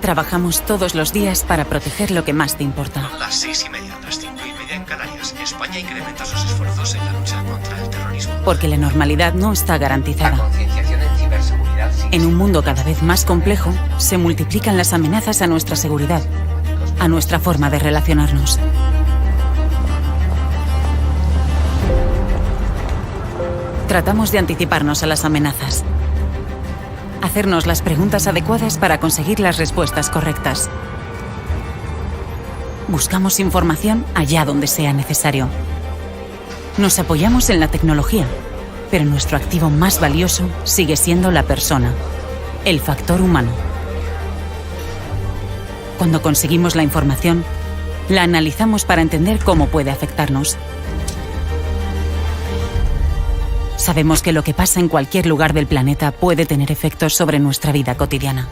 Trabajamos todos los días para proteger lo que más te importa. Son las 6:30, las 5:30 en Canarias. España incrementa sus esfuerzos en la lucha contra el terrorismo. Porque la normalidad no está garantizada. La concienciación en ciberseguridad. En un mundo cada vez más complejo, se multiplican las amenazas a nuestra seguridad, a nuestra forma de relacionarnos. Tratamos de anticiparnos a las amenazas, hacernos las preguntas adecuadas para conseguir las respuestas correctas. Buscamos información allá donde sea necesario. Nos apoyamos en la tecnología, pero nuestro activo más valioso sigue siendo la persona, el factor humano. Cuando conseguimos la información, la analizamos para entender cómo puede afectarnos. Sabemos que lo que pasa en cualquier lugar del planeta puede tener efectos sobre nuestra vida cotidiana.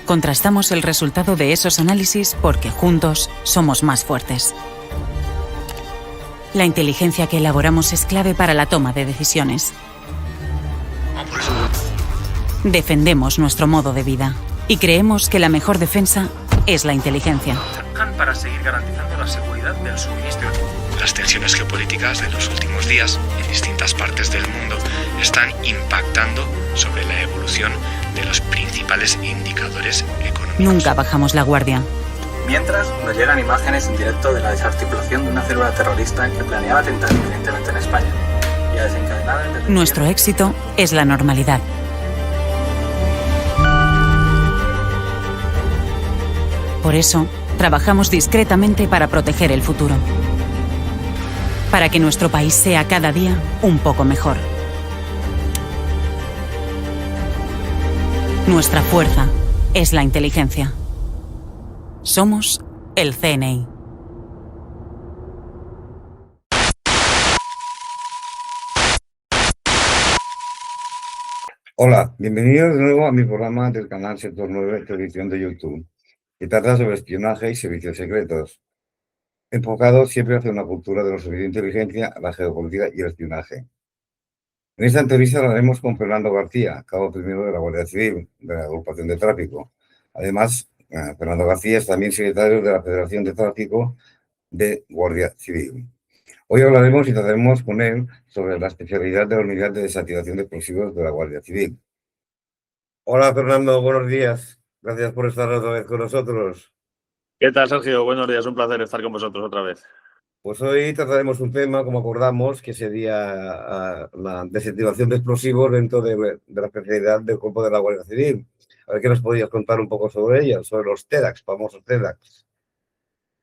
Contrastamos el resultado de esos análisis porque juntos somos más fuertes. La inteligencia que elaboramos es clave para la toma de decisiones. Defendemos nuestro modo de vida y creemos que la mejor defensa es la inteligencia. Para seguir garantizando la seguridad del suministro. Las tensiones geopolíticas de los últimos días en distintas partes del mundo están impactando sobre la evolución de los principales indicadores económicos. Nunca bajamos la guardia. Mientras, nos llegan imágenes en directo de la desarticulación de una célula terrorista que planeaba atentar inminentemente en España y a desencadenar el detenimiento. Nuestro éxito es la normalidad. Por eso, trabajamos discretamente para proteger el futuro. Para que nuestro país sea cada día un poco mejor. Nuestra fuerza es la inteligencia. Somos el CNI. Hola, bienvenidos de nuevo a mi programa del canal Sector 9 Televisión de YouTube, que trata sobre espionaje y servicios secretos, enfocado siempre hacia una cultura de los servicios de inteligencia, la geopolítica y el espionaje. En esta entrevista hablaremos con Fernando García, cabo primero de la Guardia Civil, de la Agrupación de Tráfico. Además, Fernando García es también secretario de la Federación de Tráfico de Guardia Civil. Hoy hablaremos y trataremos con él sobre la especialidad de la Unidad de Desactivación de Explosivos de la Guardia Civil. Hola, Fernando, buenos días. Gracias por estar otra vez con nosotros. ¿Qué tal, Sergio? Buenos días, un placer estar con vosotros otra vez. Pues hoy trataremos un tema, como acordamos, que sería la desactivación de explosivos dentro de la especialidad del Cuerpo de la Guardia Civil. A ver qué nos podías contar un poco sobre ella, sobre los TEDx, famosos TEDx.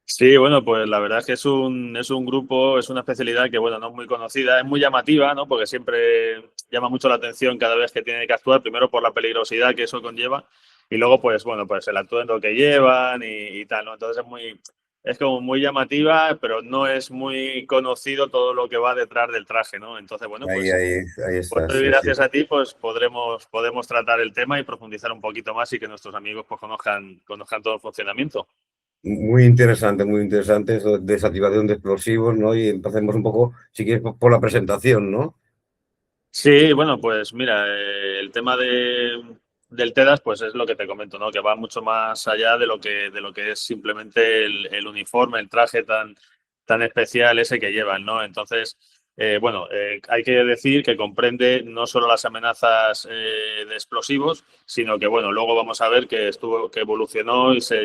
Sí, bueno, pues la verdad es que es un grupo, es una especialidad que, bueno, no es muy conocida, es muy llamativa, ¿no? Porque siempre llama mucho la atención cada vez que tiene que actuar, primero por la peligrosidad que eso conlleva y luego, pues, bueno, pues el atuendo que llevan y tal, ¿no? Entonces es como muy llamativa, pero no es muy conocido todo lo que va detrás del traje, ¿no? Entonces, bueno, pues, ahí está, pues sí, gracias sí. a ti, pues podemos tratar el tema y profundizar un poquito más y que nuestros amigos pues conozcan todo el funcionamiento. Muy interesante eso, desactivación de explosivos, ¿no? Y empecemos un poco, si quieres, por la presentación, ¿no? Sí, bueno, pues mira, el tema del TEDAS, pues es lo que te comento, ¿no? Que va mucho más allá de lo que es simplemente el uniforme, el traje tan especial ese que llevan, ¿no? Entonces, hay que decir que comprende no solo las amenazas de explosivos, sino que, bueno, luego vamos a ver que evolucionó y se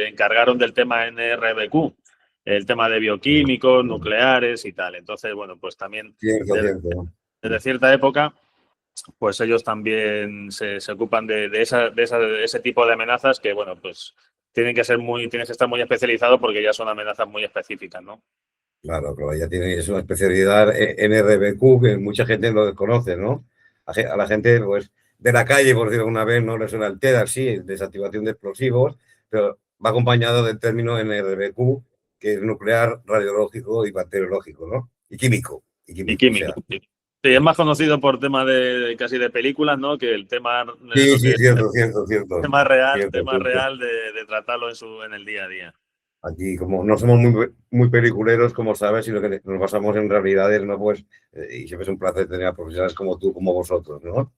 encargaron del tema NRBQ, el tema de bioquímicos, nucleares y tal. Entonces, bueno, pues también Cierto. desde cierta época, pues ellos también se ocupan de ese tipo de amenazas que, bueno, pues tienes que estar muy especializado porque ya son amenazas muy específicas, ¿no? Claro, ya es una especialidad NRBQ que mucha gente lo desconoce, ¿no? A la gente, pues, de la calle, por decirlo alguna vez, no le suena el TEDx, sí, desactivación de explosivos, pero va acompañado del término NRBQ, que es nuclear, radiológico y bacteriológico, ¿no? Y químico. Y químico. O sea. Sí, es más conocido por tema casi de películas, ¿no? Que el tema, Sí, cierto. tema real Cierto. de tratarlo en el día a día. Aquí, como no somos muy peliculeros, como sabes, sino que nos basamos en realidades, ¿no? Pues, y siempre es un placer tener a profesionales como tú, como vosotros, ¿no?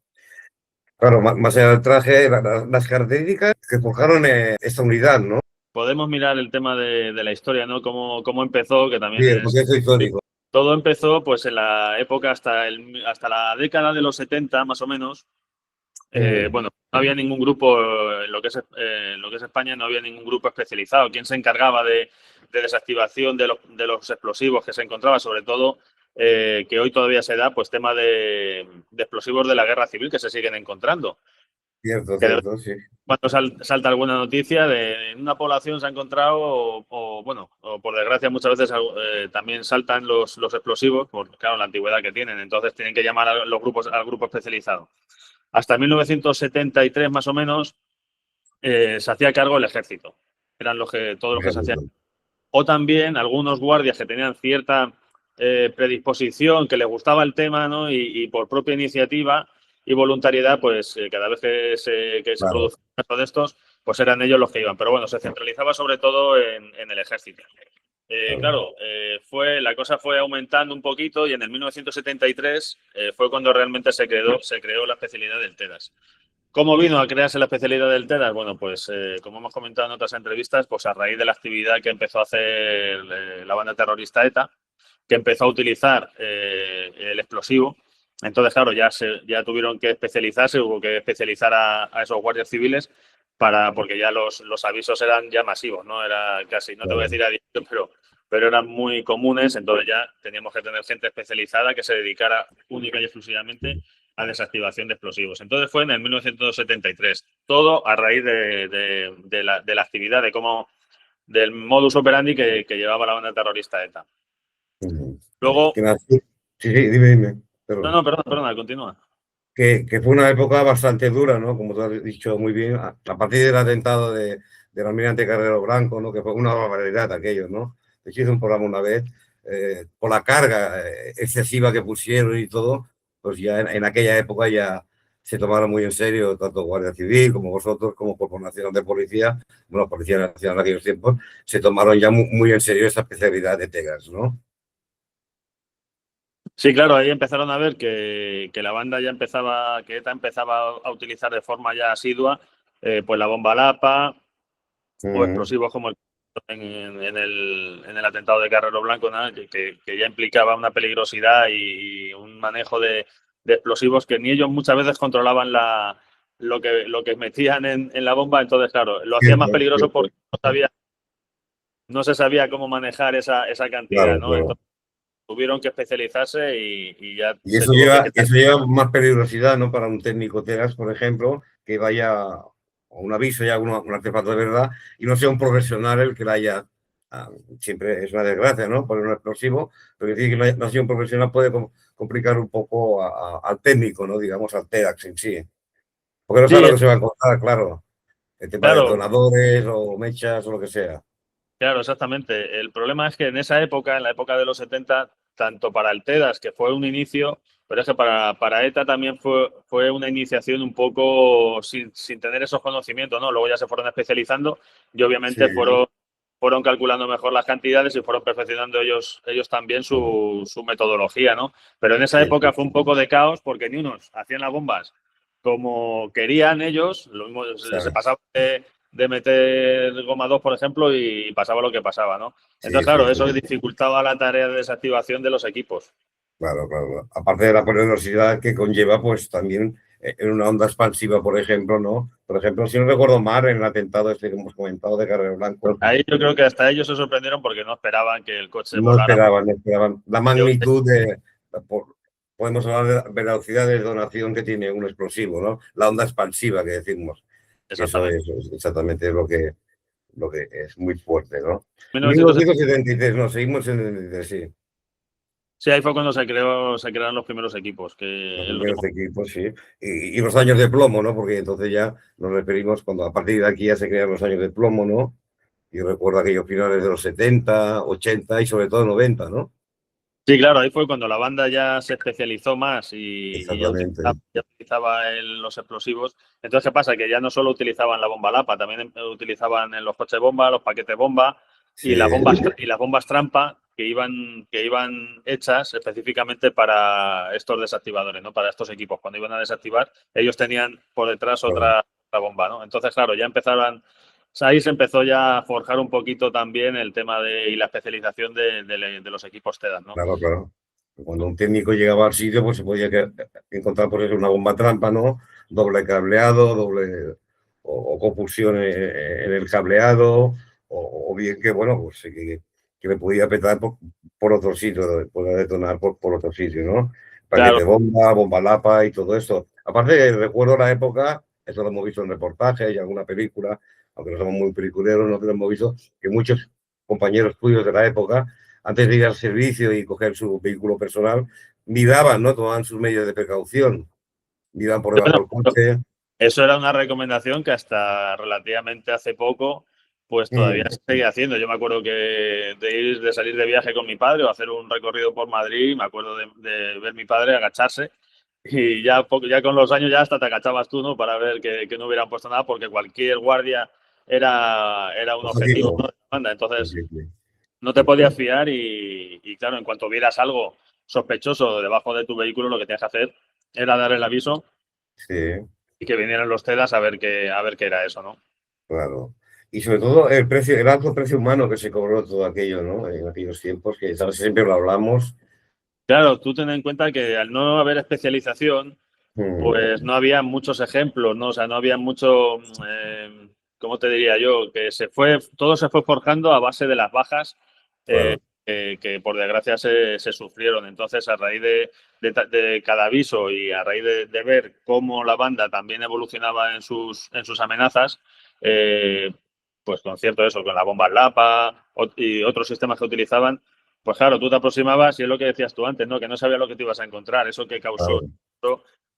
Claro, más allá del traje, las características que forjaron esta unidad, ¿no? Podemos mirar el tema de la historia, ¿no? Cómo empezó, que también Sí, el contexto histórico. Todo empezó pues en la época hasta la década de los 70, más o menos. Bueno, no había ningún grupo, en lo que es España, no había ningún grupo especializado. ¿Quién se encargaba de desactivación de los explosivos que se encontraba? Sobre todo, que hoy todavía se da, pues tema de explosivos de la guerra civil que se siguen encontrando. Cierto, sí. Cuando salta alguna noticia de en una población se ha encontrado, o por desgracia muchas veces también saltan los explosivos, por claro, la antigüedad que tienen. Entonces tienen que llamar al grupo especializado. Hasta 1973 más o menos se hacía cargo el ejército. Eran todos los que se hacían. O también algunos guardias que tenían cierta predisposición, que les gustaba el tema, ¿no? Y por propia iniciativa y voluntariedad, pues cada vez que se producía un caso de estos, pues eran ellos los que iban. Pero bueno, se centralizaba sobre todo en el ejército. Claro, la cosa fue aumentando un poquito y en el 1973 fue cuando realmente se creó la especialidad del TEDAS. ¿Cómo vino a crearse la especialidad del TEDAS? Bueno, pues como hemos comentado en otras entrevistas, pues a raíz de la actividad que empezó a hacer la banda terrorista ETA, que empezó a utilizar el explosivo. Entonces, claro, ya tuvieron que especializarse, hubo que especializar a esos guardias civiles porque ya los avisos eran ya masivos, ¿no? Era casi, no te voy a decir a diario, pero eran muy comunes, entonces ya teníamos que tener gente especializada que se dedicara única y exclusivamente a desactivación de explosivos. Entonces fue en el 1973, todo a raíz de la actividad, del modus operandi que llevaba la banda terrorista ETA. Luego... Sí, dime. Perdón. No, perdona, continúa. Que fue una época bastante dura, ¿no? Como tú has dicho muy bien, a partir del atentado del almirante Carrero Blanco, ¿no? Que fue una barbaridad aquello, ¿no? De hecho, hice un programa una vez, por la carga excesiva que pusieron y todo, pues ya en aquella época ya se tomaron muy en serio, tanto Guardia Civil como vosotros, como Cuerpo Nacional de Policía, bueno, Policía Nacional en aquellos tiempos, se tomaron ya muy en serio esa especialidad de TEDAS, ¿no? Sí, claro, ahí empezaron a ver que la banda que ETA empezaba a utilizar de forma ya asidua, pues la bomba Lapa o explosivos como en el atentado de Carrero Blanco, ¿no? que ya implicaba una peligrosidad y un manejo de explosivos que ni ellos muchas veces controlaban lo que metían en la bomba. Entonces, claro, lo hacía más peligroso porque no se sabía cómo manejar esa cantidad, claro, ¿no? Claro. Entonces, tuvieron que especializarse y ya... Y eso lleva más peligrosidad, ¿no? Para un técnico TEDAS, por ejemplo, que vaya o un aviso ya, un artefacto de verdad, y no sea un profesional el que la haya... siempre es una desgracia, ¿no? Poner un explosivo, pero decir que no sea un profesional puede complicar un poco al técnico, ¿no? Digamos, al TEDAS en sí. Porque no sabe lo que se va a encontrar, claro. El tema de detonadores o mechas o lo que sea. Claro, exactamente. El problema es que en esa época, en la época de los 70, tanto para el TEDAS, que fue un inicio, pero es que para ETA también fue una iniciación un poco sin tener esos conocimientos, ¿no? Luego ya se fueron especializando y obviamente fueron calculando mejor las cantidades y fueron perfeccionando ellos también su metodología, ¿no? Pero en esa época fue un poco de caos porque ni unos hacían las bombas como querían ellos, lo mismo se pasaba de meter goma 2, por ejemplo, y pasaba lo que pasaba, ¿no? Entonces, claro, eso dificultaba la tarea de desactivación de los equipos. Claro. Aparte de la peligrosidad que conlleva, pues también en una onda expansiva, por ejemplo, ¿no? Por ejemplo, si no recuerdo mal, en el atentado este que hemos comentado de Carrero Blanco. Ahí yo creo que hasta ellos se sorprendieron porque no esperaban que el coche volara. No esperaban. La magnitud podemos hablar de velocidad de detonación que tiene un explosivo, ¿no? La onda expansiva que decimos. Exactamente. Eso es exactamente lo que es muy fuerte, ¿no? 1973, no, seguimos en el 73, sí. Sí, ahí fue cuando se crearon los primeros equipos. Los primeros equipos, sí. Y los años de plomo, ¿no? Porque entonces ya nos referimos cuando a partir de aquí ya se crean los años de plomo, ¿no? Y recuerdo aquellos finales de los 70, 80 y sobre todo 90, ¿no? Sí, claro, ahí fue cuando la banda ya se especializó más y ya utilizaba los explosivos. Entonces, ¿qué pasa? Que ya no solo utilizaban la bomba Lapa, también utilizaban en los coches bomba, los paquetes bomba y las bombas trampa, que iban hechas específicamente para estos desactivadores, ¿no? Para estos equipos. Cuando iban a desactivar, ellos tenían por detrás otra bomba, ¿no? Entonces, claro, ya empezaron, ahí se empezó ya a forjar un poquito también el tema y la especialización de los equipos TEDAS, ¿no? Claro, claro. Cuando un técnico llegaba al sitio, pues se podía encontrar por ejemplo, una bomba trampa, ¿no? Doble cableado, o confusión en el cableado, o bien que, bueno, pues que le podía petar por otro sitio, podía detonar por otro sitio, ¿no? Paquete Claro. bomba, bomba lapa y todo esto. Aparte, recuerdo la época, esto lo hemos visto en reportajes y alguna película, aunque no somos muy peliculeros, no lo hemos visto, que muchos compañeros tuyos de la época, antes de ir al servicio y coger su vehículo personal, miraban, ¿no? Tomaban sus medios de precaución, miraban por debajo del coche. Eso era una recomendación que hasta relativamente hace poco, pues todavía se seguía haciendo. Yo me acuerdo que de salir de viaje con mi padre o hacer un recorrido por Madrid, me acuerdo de ver mi padre agacharse y ya con los años ya hasta te agachabas tú, ¿no? Para ver que no hubieran puesto nada porque cualquier guardia era un objetivo, ¿no? Entonces no te podías fiar y claro, en cuanto vieras algo sospechoso debajo de tu vehículo, lo que tenías que hacer era dar el aviso. Sí. Y que vinieran los TEDAS a ver qué era eso, ¿no? Claro. Y sobre todo el alto precio humano que se cobró todo aquello, ¿no? En aquellos tiempos, que sabes, siempre lo hablamos. Claro, tú ten en cuenta que al no haber especialización, pues no había muchos ejemplos, ¿no? O sea, no había mucho, ¿cómo te diría yo? Que todo se fue forjando a base de las bajas Claro. que por desgracia se sufrieron. Entonces, a raíz de cada aviso y a raíz de ver cómo la banda también evolucionaba en sus amenazas, pues con cierto eso, con la bomba Lapa y otros sistemas que utilizaban, pues claro, tú te aproximabas y es lo que decías tú antes, ¿no? Que no sabías lo que te ibas a encontrar. Eso que causó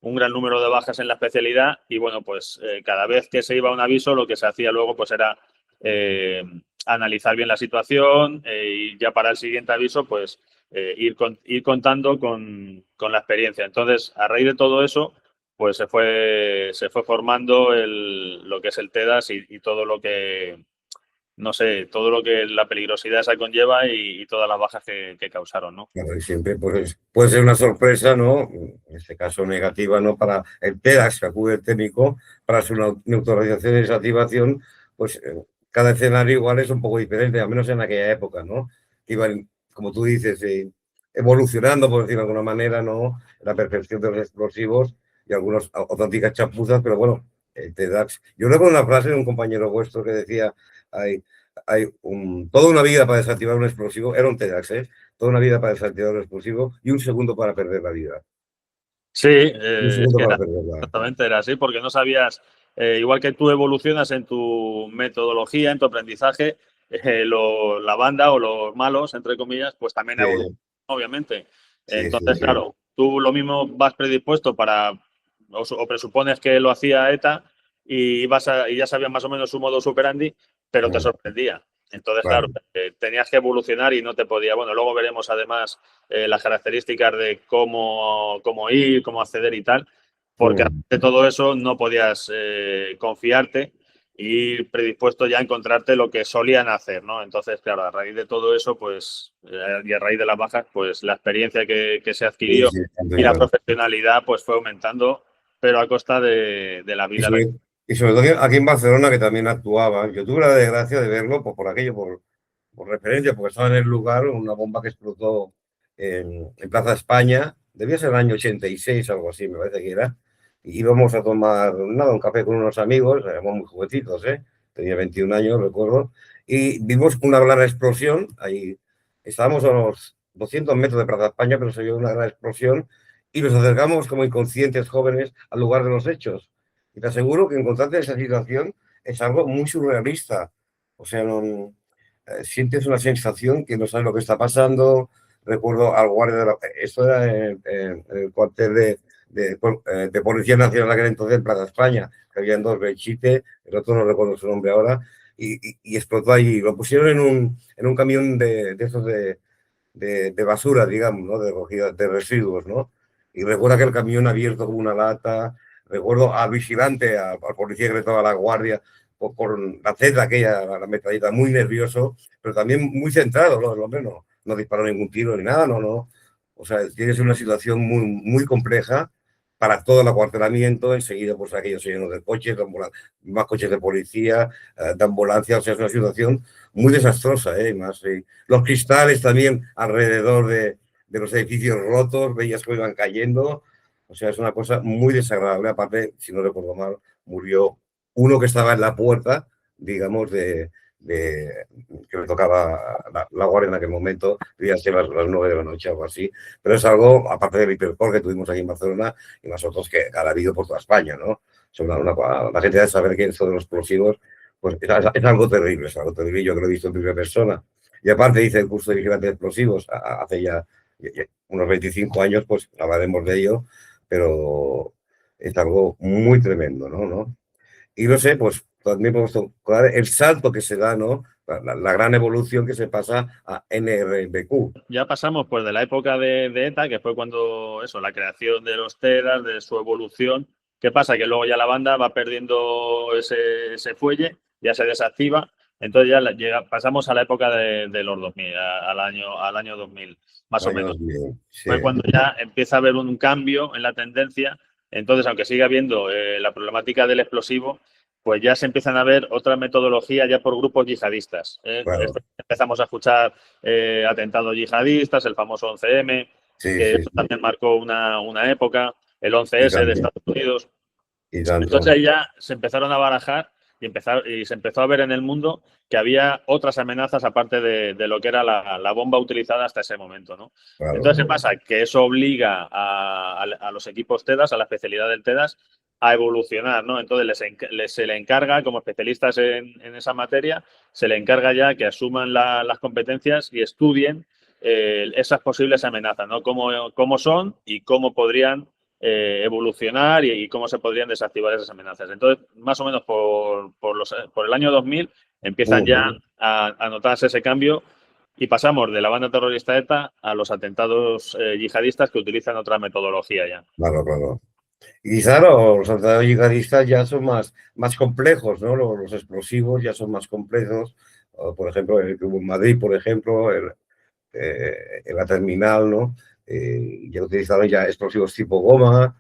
un gran número de bajas en la especialidad y bueno, pues cada vez que se iba a un aviso, lo que se hacía luego pues era analizar bien la situación y ya para el siguiente aviso, pues ir contando con la experiencia. Entonces, a raíz de todo eso, pues se fue formando lo que es el TEDAS y todo lo que, no sé, todo lo que la peligrosidad esa conlleva y todas las bajas que causaron, ¿no? Claro, y siempre pues, puede ser una sorpresa, ¿no? En este caso negativa, ¿no? Para el TEDAS, que acude el técnico, para su neutralización y desactivación, pues cada escenario igual es un poco diferente, al menos en aquella época, ¿no? Iban, como tú dices, evolucionando, por decirlo de alguna manera, ¿no? La perfección de los explosivos y algunas auténticas chapuzas, pero bueno, el TEDAS. Yo recuerdo una frase de un compañero vuestro que decía, hay toda una vida para desactivar un explosivo, era un TEDAS, ¿eh? Toda una vida para desactivar un explosivo y un segundo para perder la vida. Sí, Un segundo para era, perderla. exactamente era así, porque no sabías, igual que tú evolucionas en tu metodología, en tu aprendizaje, la banda o los malos, entre comillas, pues también evolucionan, obviamente. Entonces, claro, tú lo mismo vas predispuesto o presupones que lo hacía ETA y ya sabías más o menos su modo operandi, pero te sorprendía. Entonces, claro, tenías que evolucionar y no te podía. Bueno, luego veremos además las características de cómo ir, cómo acceder y tal, porque de todo eso no podías confiarte y ir predispuesto ya a encontrarte lo que solían hacer, ¿no? Entonces, claro, a raíz de todo eso, pues, y a raíz de las bajas, pues la experiencia que se adquirió y la profesionalidad, pues fue aumentando, pero a costa de la vida. Y sobre todo aquí en Barcelona, que también actuaba. Yo tuve la desgracia de verlo pues, por aquello, por referencia, porque estaba en el lugar una bomba que explotó en Plaza España. Debía ser el año 86, algo así, me parece que era. Y íbamos a tomar un café con unos amigos, éramos muy jovencitos, ¿eh? Tenía 21 años, recuerdo. Y vimos una gran explosión. Ahí estábamos a unos 200 metros de Plaza España, pero se vio una gran explosión. Y nos acercamos como inconscientes jóvenes al lugar de los hechos. Y te aseguro que encontrarte esa situación es algo muy surrealista. O sea, sientes una sensación que no sabes lo que está pasando. Recuerdo al guardia esto era en el cuartel de Policía Nacional aquel entonces en Plaza España, que habían dos, Belchite, el otro no recuerdo su nombre ahora, y explotó allí. Lo pusieron en un camión de esos de basura, digamos, ¿no? De recogida de residuos, ¿no? Y recuerdo que el camión abierto como una lata. Recuerdo al vigilante, al policía que le estaba a la guardia, por la celda aquella, la metralleta, muy nervioso, pero también muy centrado, lo menos. no disparó ningún tiro ni nada, no. O sea, tiene que ser una situación muy compleja para todo el acuartelamiento. Enseguida, pues aquellos llenos de coches, más coches de policía, de ambulancia. O sea, es una situación muy desastrosa, más. Los cristales también alrededor de los edificios rotos, veías que iban cayendo. O sea, es una cosa muy desagradable. Aparte, si no recuerdo mal, murió uno que estaba en la puerta, digamos, que le tocaba la guardia en aquel momento, debían ser las 9 de la noche, algo así. Pero es algo, aparte del hipercore que tuvimos aquí en Barcelona y nosotros que ha habido por toda España, ¿no? O sea, la gente debe saber que esto de los explosivos, pues es algo terrible, es algo terrible. Yo que lo he visto en primera persona. Y aparte hice el curso de vigilante de explosivos hace ya unos 25 años, pues hablaremos de ello, pero es algo muy tremendo, ¿no? Y no sé, pues también podemos tocar el salto que se da, ¿no? La gran evolución que se pasa a NRBQ. Ya pasamos pues de la época de ETA, que fue cuando la creación de los TEDAS, de su evolución. ¿Qué pasa? Que luego ya la banda va perdiendo ese fuelle, ya se desactiva. Entonces ya pasamos a la época de los 2000, al año 2000, más o menos. 2000, sí. Fue cuando ya empieza a haber un cambio en la tendencia. Entonces, aunque siga habiendo la problemática del explosivo, pues ya se empiezan a ver otra metodología ya por grupos yihadistas. Claro. Empezamos a escuchar atentados yihadistas, el famoso 11M, que eso también marcó una época, el 11S de Estados Unidos. Entonces ahí ya se empezaron a barajar y se empezó a ver en el mundo que había otras amenazas aparte de lo que era la bomba utilizada hasta ese momento, ¿no? Claro. Entonces, ¿qué pasa? Que eso obliga a los equipos TEDAS, a la especialidad del TEDAS, a evolucionar, ¿no? Entonces se le encarga, como especialistas en esa materia, se le encarga ya que asuman las competencias y estudien esas posibles amenazas, ¿no? Cómo son y cómo podrían evolucionar y cómo se podrían desactivar esas amenazas. Entonces, más o menos por el año 2000 empiezan ya a notarse ese cambio y pasamos de la banda terrorista ETA a los atentados yihadistas que utilizan otra metodología ya. Claro. Y claro, los atentados yihadistas ya son más complejos, ¿no? Los explosivos ya son más complejos. Por ejemplo, el que hubo en Madrid, por ejemplo, en la terminal, ¿no? Ya utilizaron ya explosivos tipo goma,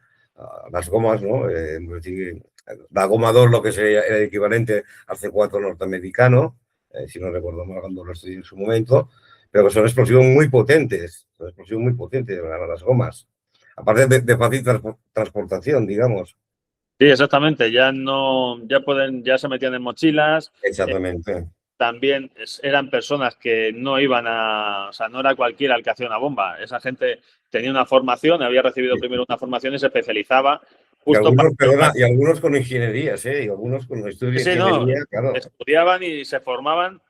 las gomas, ¿no? Es decir, la goma 2, lo que sería el equivalente al C4 norteamericano, si no recuerdo mal cuando lo estudié en su momento, pero que son explosivos muy potentes, las gomas. Aparte de fácil transportación, digamos. Sí, exactamente. Ya se metían en mochilas. Exactamente. También eran personas que no iban o sea, no era cualquiera el que hacía una bomba. Esa gente tenía una formación, había recibido primero una formación y se especializaba. Y algunos con ingenierías, y algunos con estudios de ingeniería, claro. Estudiaban y se formaban,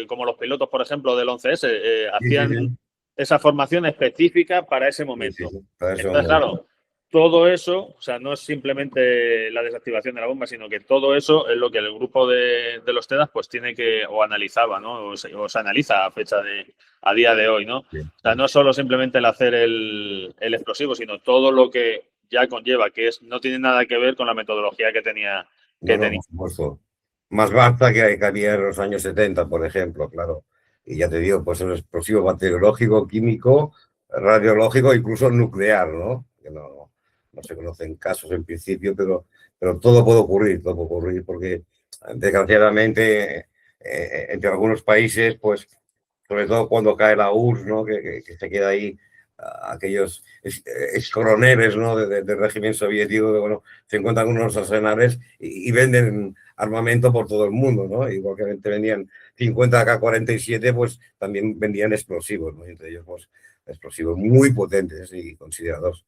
como los pilotos, por ejemplo, del 11S, hacían esa formación específica para ese momento. Entonces, claro, todo eso, o sea, no es simplemente la desactivación de la bomba, sino que todo eso es lo que el grupo de los TEDAS pues tiene que, o analizaba, ¿no? O se analiza a día de hoy, ¿no? Sí. O sea, no solo simplemente el hacer el explosivo, sino todo lo que ya conlleva, que no tiene nada que ver con la metodología que tenía. Por supuesto. Más vasta que había en los años 70, por ejemplo, claro. Y ya te digo, pues un explosivo bacteriológico, químico, radiológico, incluso nuclear, ¿no? Que no se conocen casos en principio, pero todo puede ocurrir porque desgraciadamente entre algunos países, pues sobre todo cuando cae la URSS, ¿no? Que se queda ahí aquellos excoroneles, ¿no? del régimen soviético que, bueno, se encuentran unos arsenales y venden armamento por todo el mundo, ¿no? Igual que vendían 50 K-47, pues también vendían explosivos, ¿no? Entre ellos, pues, explosivos muy potentes y considerados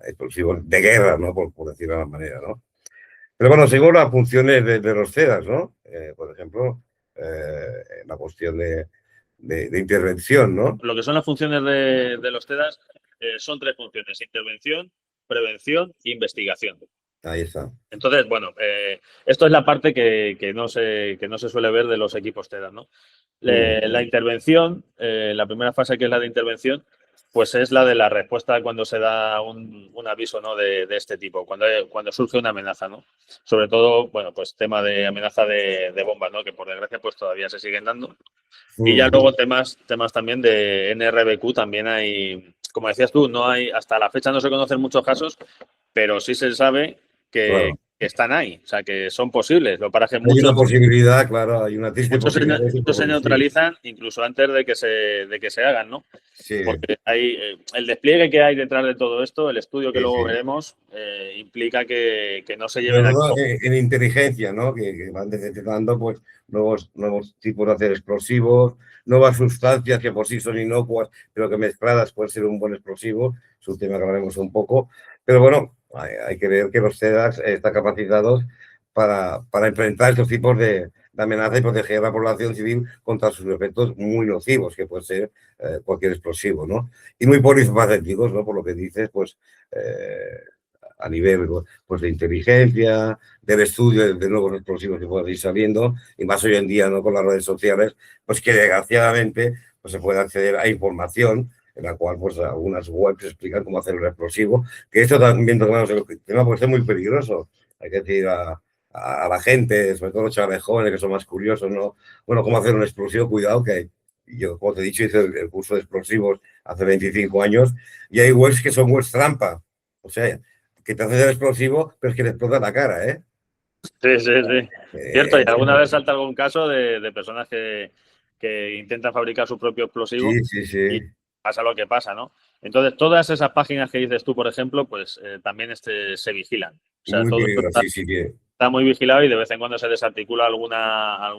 explosivos de guerra, ¿no? Por decirlo de alguna manera, ¿no? Pero bueno, según las funciones de los CEDAS, ¿no? Por ejemplo, la cuestión de intervención, ¿no? Lo que son las funciones de los TEDAS son 3 funciones: intervención, prevención e investigación. Ahí está. Entonces, bueno, esto es la parte que no se suele ver de los equipos TEDAS, ¿no? La intervención, la primera fase, que es la de intervención, pues es la de la respuesta cuando se da un aviso, ¿no? de este tipo, cuando surge una amenaza, ¿no? Sobre todo, bueno, pues tema de amenaza de bombas, ¿no? Que por desgracia pues todavía se siguen dando. Y ya luego temas también de NRBQ también hay, como decías tú, no hay, hasta la fecha no se conocen muchos casos, pero sí se sabe que están ahí, o sea, que son posibles. Lo para que hay una posibilidad, claro, hay una triste posibilidad. Muchos se neutralizan incluso antes de que se hagan, ¿no? Sí. Porque hay el despliegue que hay detrás de todo esto, el estudio que luego veremos, implica que no se lleven a cabo. En inteligencia, ¿no? Que van detectando pues nuevos tipos de hacer explosivos, nuevas sustancias que por sí son inocuas, pero que mezcladas pueden ser un buen explosivo. Es un tema que hablaremos un poco. Pero bueno, hay que ver que los TEDx están capacitados para enfrentar estos tipos de amenaza y proteger a la población civil contra sus efectos muy nocivos, que puede ser cualquier explosivo, ¿no? Y muy polifacéticos, ¿no? Por lo que dices, pues a nivel pues, de inteligencia, del estudio de nuevos explosivos que puedan ir saliendo, y más hoy en día, ¿no? Con las redes sociales, pues que desgraciadamente pues, se puede acceder a información en la cual pues algunas webs explican cómo hacer un explosivo, que esto también tocamos el tema puede ser muy peligroso. Hay que decir a la gente, sobre todo los chavales jóvenes que son más curiosos, ¿no? Bueno, cómo hacer un explosivo, cuidado que yo, como te he dicho, hice el curso de explosivos hace 25 años y hay webs que son webs trampa. O sea, que te haces el explosivo, pero es que te explota la cara, ¿eh? Sí. Cierto, y alguna vez salta algún caso de personas que intentan fabricar su propio explosivo y pasa lo que pasa, ¿no? Entonces, todas esas páginas que dices tú, por ejemplo, pues también se vigilan. O sea, todo está muy vigilado y de vez en cuando se desarticula alguna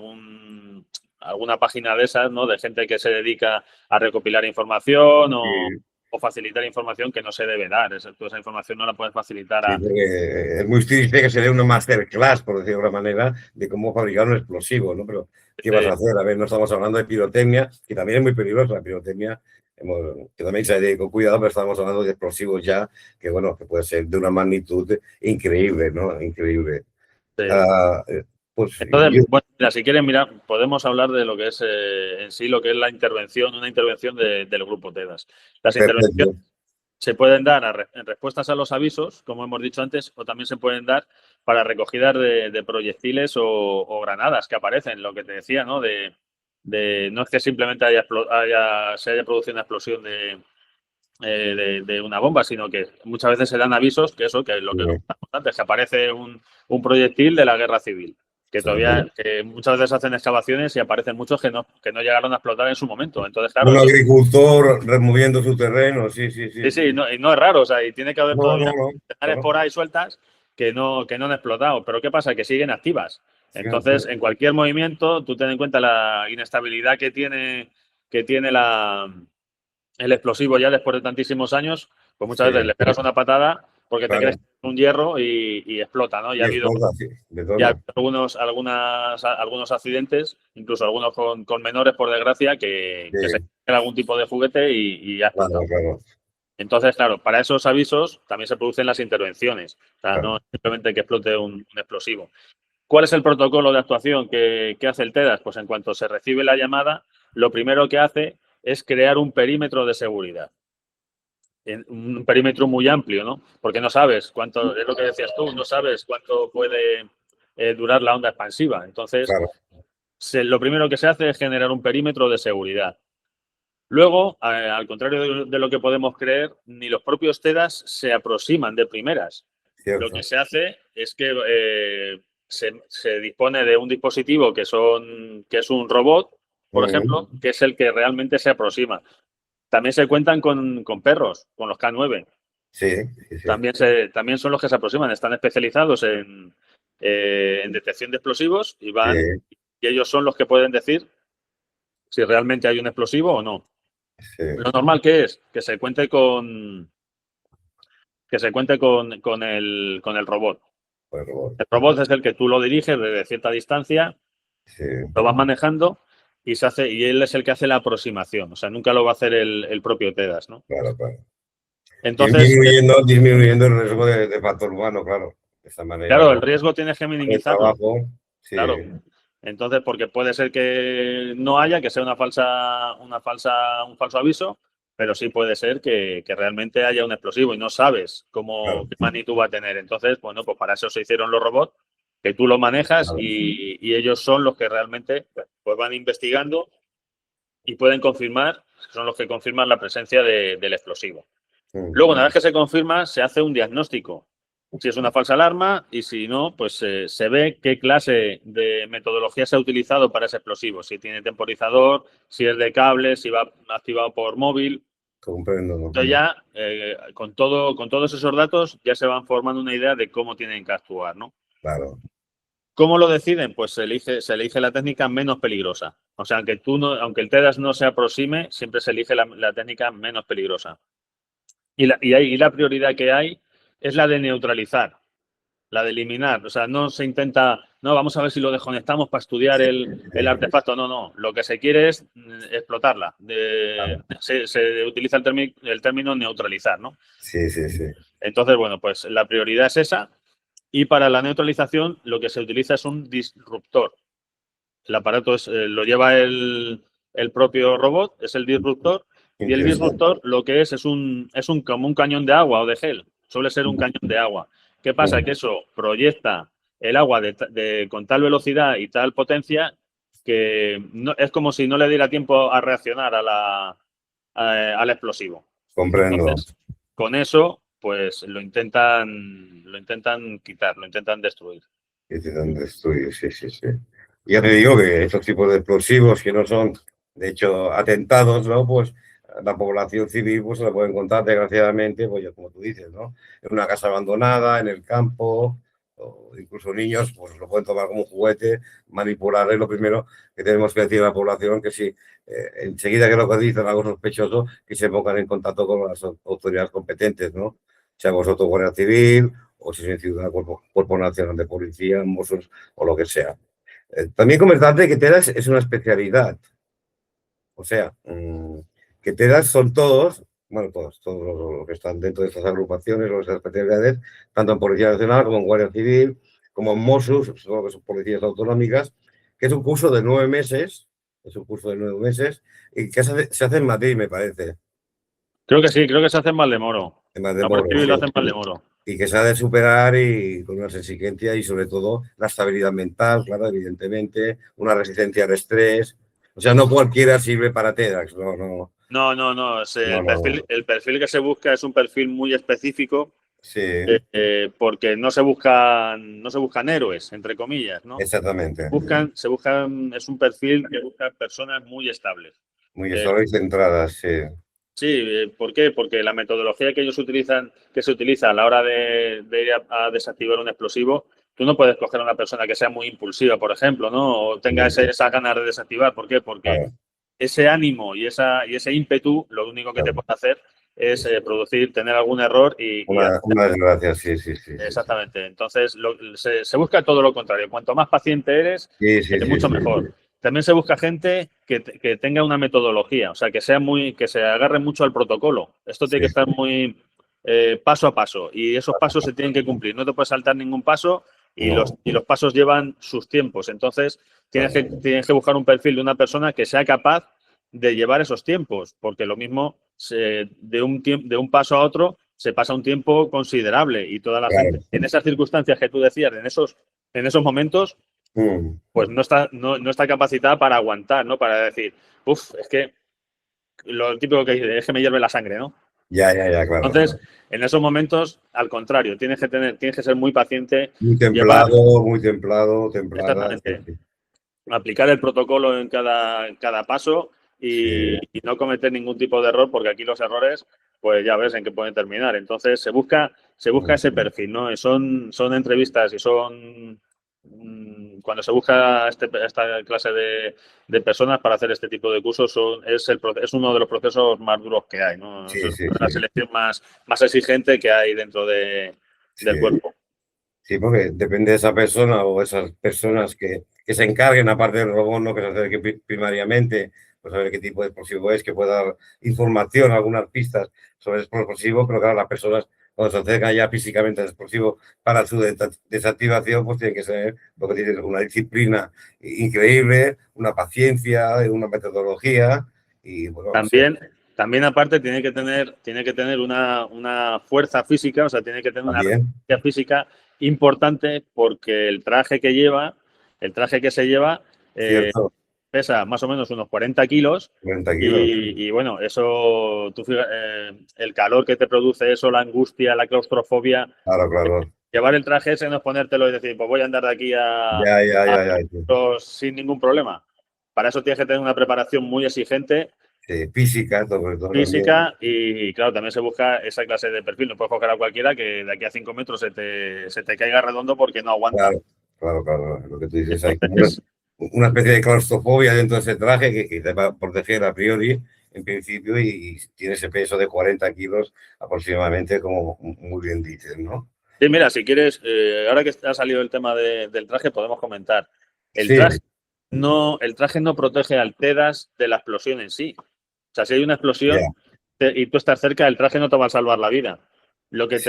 página de esas, ¿no? De gente que se dedica a recopilar información o facilitar información que no se debe dar. Toda esa información no la puedes facilitar a... es muy triste que se dé una masterclass, por decirlo de alguna manera, de cómo fabricar un explosivo, ¿no? Pero, ¿qué vas a hacer? A ver, no estamos hablando de pirotecnia, que también es muy peligrosa la pirotecnia, que también se ha con cuidado, pero estamos hablando de explosivos ya, que bueno, que puede ser de una magnitud increíble, ¿no? Increíble. Sí. Pues, entonces, bueno, mira, si quieren, mira, podemos hablar de lo que es en sí, lo que es una intervención del grupo TEDx. Las intervenciones se pueden dar en respuestas a los avisos, como hemos dicho antes, o también se pueden dar para recogidas de proyectiles o granadas que aparecen, lo que te decía, ¿no? No es que simplemente se haya producido una explosión de una bomba, sino que muchas veces se dan avisos que es lo que comentamos antes, que aparece un proyectil de la guerra civil. Que muchas veces hacen excavaciones y aparecen muchos que no llegaron a explotar en su momento. Entonces, claro, un agricultor removiendo su terreno, sí. Sí, no es raro, o sea, y tiene que haber todavía por ahí sueltas que no han explotado. Pero ¿qué pasa? Que siguen activas. Entonces, en cualquier movimiento, tú ten en cuenta la inestabilidad que tiene el explosivo ya después de tantísimos años, pues muchas veces le pegas una patada porque te crees un hierro y explota, ¿no? Ya ha habido algunos accidentes, incluso algunos con menores, por desgracia, que se caen algún tipo de juguete y ya explota. Entonces, claro, para esos avisos también se producen las intervenciones. O sea, no simplemente que explote un explosivo. ¿Cuál es el protocolo de actuación que hace el TEDx? Pues en cuanto se recibe la llamada, lo primero que hace es crear un perímetro de seguridad. Un perímetro muy amplio, ¿no? Porque no sabes cuánto, es lo que decías tú, no sabes cuánto puede durar la onda expansiva. Entonces, lo primero que se hace es generar un perímetro de seguridad. Luego, al contrario de lo que podemos creer, ni los propios TEDx se aproximan de primeras. Lo que se hace es que se dispone de un dispositivo que es un robot, por ejemplo, que es el que realmente se aproxima. También se cuentan con perros, con los K9. Sí. También son los que se aproximan. Están especializados en detección de explosivos y ellos son los que pueden decir si realmente hay un explosivo o no. Lo normal que es que se cuente con el robot. El robot es el que tú lo diriges desde cierta distancia, lo vas manejando y él es el que hace la aproximación. O sea, nunca lo va a hacer el propio TEDx, ¿no? Claro. Entonces, disminuyendo el riesgo de factor humano, claro. De esta manera. Claro, el riesgo tienes que minimizarlo. Claro. Entonces, porque puede ser que no haya, que sea un falso aviso, pero sí puede ser que realmente haya un explosivo y no sabes qué magnitud va a tener. Entonces, bueno, pues para eso se hicieron los robots, que tú los manejas y ellos son los que realmente pues van investigando y pueden confirmar, son los que confirman la presencia del explosivo. Luego, una vez que se confirma, se hace un diagnóstico. Si es una falsa alarma y si no, pues se ve qué clase de metodología se ha utilizado para ese explosivo. Si tiene temporizador, si es de cable, si va activado por móvil. Comprendo. Entonces ya, con todos esos datos, ya se van formando una idea de cómo tienen que actuar, ¿no? Claro. ¿Cómo lo deciden? Pues se elige la técnica menos peligrosa. O sea, aunque el TEDAS no se aproxime, siempre se elige la técnica menos peligrosa. Y la prioridad que hay es la de neutralizar, la de eliminar. O sea, no se intenta, no, vamos a ver si lo desconectamos para estudiar el artefacto. No. Lo que se quiere es explotarla. Se utiliza el término neutralizar, ¿no? Sí. Entonces, bueno, pues la prioridad es esa. Y para la neutralización lo que se utiliza es un disruptor. El aparato lo lleva el propio robot, es el disruptor. Y el disruptor lo que es como un cañón de agua o de gel. Suele ser un cañón de agua. ¿Qué pasa? Que eso proyecta el agua con tal velocidad y tal potencia que es como si no le diera tiempo a reaccionar al explosivo. Comprendo. Entonces, con eso, pues lo intentan quitar, lo intentan destruir. Sí. Ya te digo que estos tipos de explosivos que no son, de hecho, atentados, ¿no? Pues la población civil pues se la puede encontrar, desgraciadamente, pues como tú dices, ¿no? En una casa abandonada, en el campo, o incluso niños, pues lo pueden tomar como un juguete, manipular. Es lo primero que tenemos que decir a la población, que si enseguida que localizan algo sospechoso, que se pongan en contacto con las autoridades competentes, ¿no? Sea vosotros Guardia Civil, o si es ciudad, Cuerpo Nacional de Policía, Mossos o lo que sea. También comentarte que TEDAS es una especialidad. O sea, que TEDAS son todos los que están dentro de estas agrupaciones o estas especialidades, tanto en Policía Nacional como en Guardia Civil, como en Mossos, que son policías autonómicas, que es un curso de 9 meses, y que se hace en Madrid, me parece. Creo que sí, creo que se hace en Valdemoro. En Valdemoro, sí. Lo hacen en Valdemoro. Y que se ha de superar y con unas exigencias y sobre todo la estabilidad mental, claro, evidentemente, una resistencia al estrés. O sea, no cualquiera sirve para TEDx, no. No. El perfil que se busca es un perfil muy específico. Sí. Porque no se buscan héroes, entre comillas, ¿no? Exactamente. Es un perfil que busca personas muy estables. Muy estables y centradas, sí. Sí, ¿por qué? Porque la metodología que se utiliza a la hora de ir a desactivar un explosivo, tú no puedes coger a una persona que sea muy impulsiva, por ejemplo, ¿no? O tenga esas ganas de desactivar. ¿Por qué? Porque ese ánimo y ese ímpetu, lo único que te puede hacer es tener algún error y una desgracia, sí. Exactamente. Entonces, se busca todo lo contrario. Cuanto más paciente eres, mucho mejor. También se busca gente que tenga una metodología, o sea, que se agarre mucho al protocolo. Esto tiene que estar muy paso a paso y esos pasos se tienen que cumplir. No te puedes saltar ningún paso y los pasos llevan sus tiempos. Entonces, tienes que buscar un perfil de una persona que sea capaz de llevar esos tiempos, porque lo mismo de un paso a otro se pasa un tiempo considerable y toda la gente en esas circunstancias que tú decías, en esos momentos, pues no está capacitada para aguantar, ¿no? Para decir, es que lo típico que dice, es que me hierve la sangre, ¿no? Ya, claro. Entonces, en esos momentos, al contrario, tienes que ser muy paciente. Muy templado, templada. Exactamente. Aplicar el protocolo en cada paso y no cometer ningún tipo de error, porque aquí los errores, pues ya ves en qué pueden terminar. Entonces, se busca ese perfil, ¿no? Son entrevistas y cuando se busca esta clase de personas para hacer este tipo de cursos, es uno de los procesos más duros que hay, ¿no? Es la selección más exigente que hay dentro del cuerpo. Sí, porque depende de esa persona o esas personas que se encarguen, aparte del robot, ¿no? Que se acerque primariamente, pues a ver qué tipo de explosivo es, que pueda dar información, algunas pistas sobre el explosivo, pero claro, las personas cuando se acercan ya físicamente al explosivo para su desactivación, pues tiene que ser lo que tiene una disciplina increíble, una paciencia, una metodología y bueno. También también aparte tiene que tener una fuerza física, o sea, tiene que tener una resistencia física importante porque el traje que se lleva pesa más o menos unos 40 kilos. 40 kilos. Y bueno, eso, el calor que te produce eso, la angustia, la claustrofobia. Claro. Llevar el traje ese no es ponértelo y decir, pues voy a andar de aquí a sin ningún problema. Para eso tienes que tener una preparación muy exigente. Física, sobre todo. Física y claro, también se busca esa clase de perfil. No puedes coger a cualquiera que de aquí a 5 metros se te caiga redondo porque no aguanta. Claro. Lo que tú dices, hay una especie de claustrofobia dentro de ese traje que te va a proteger a priori, en principio, y tiene ese peso de 40 kilos aproximadamente, como muy bien dices, ¿no? Sí, mira, si quieres, ahora que ha salido el tema del traje, podemos comentar. El traje no protege al TEDAS de la explosión en sí. O sea, si hay una explosión y tú estás cerca, el traje no te va a salvar la vida. Lo que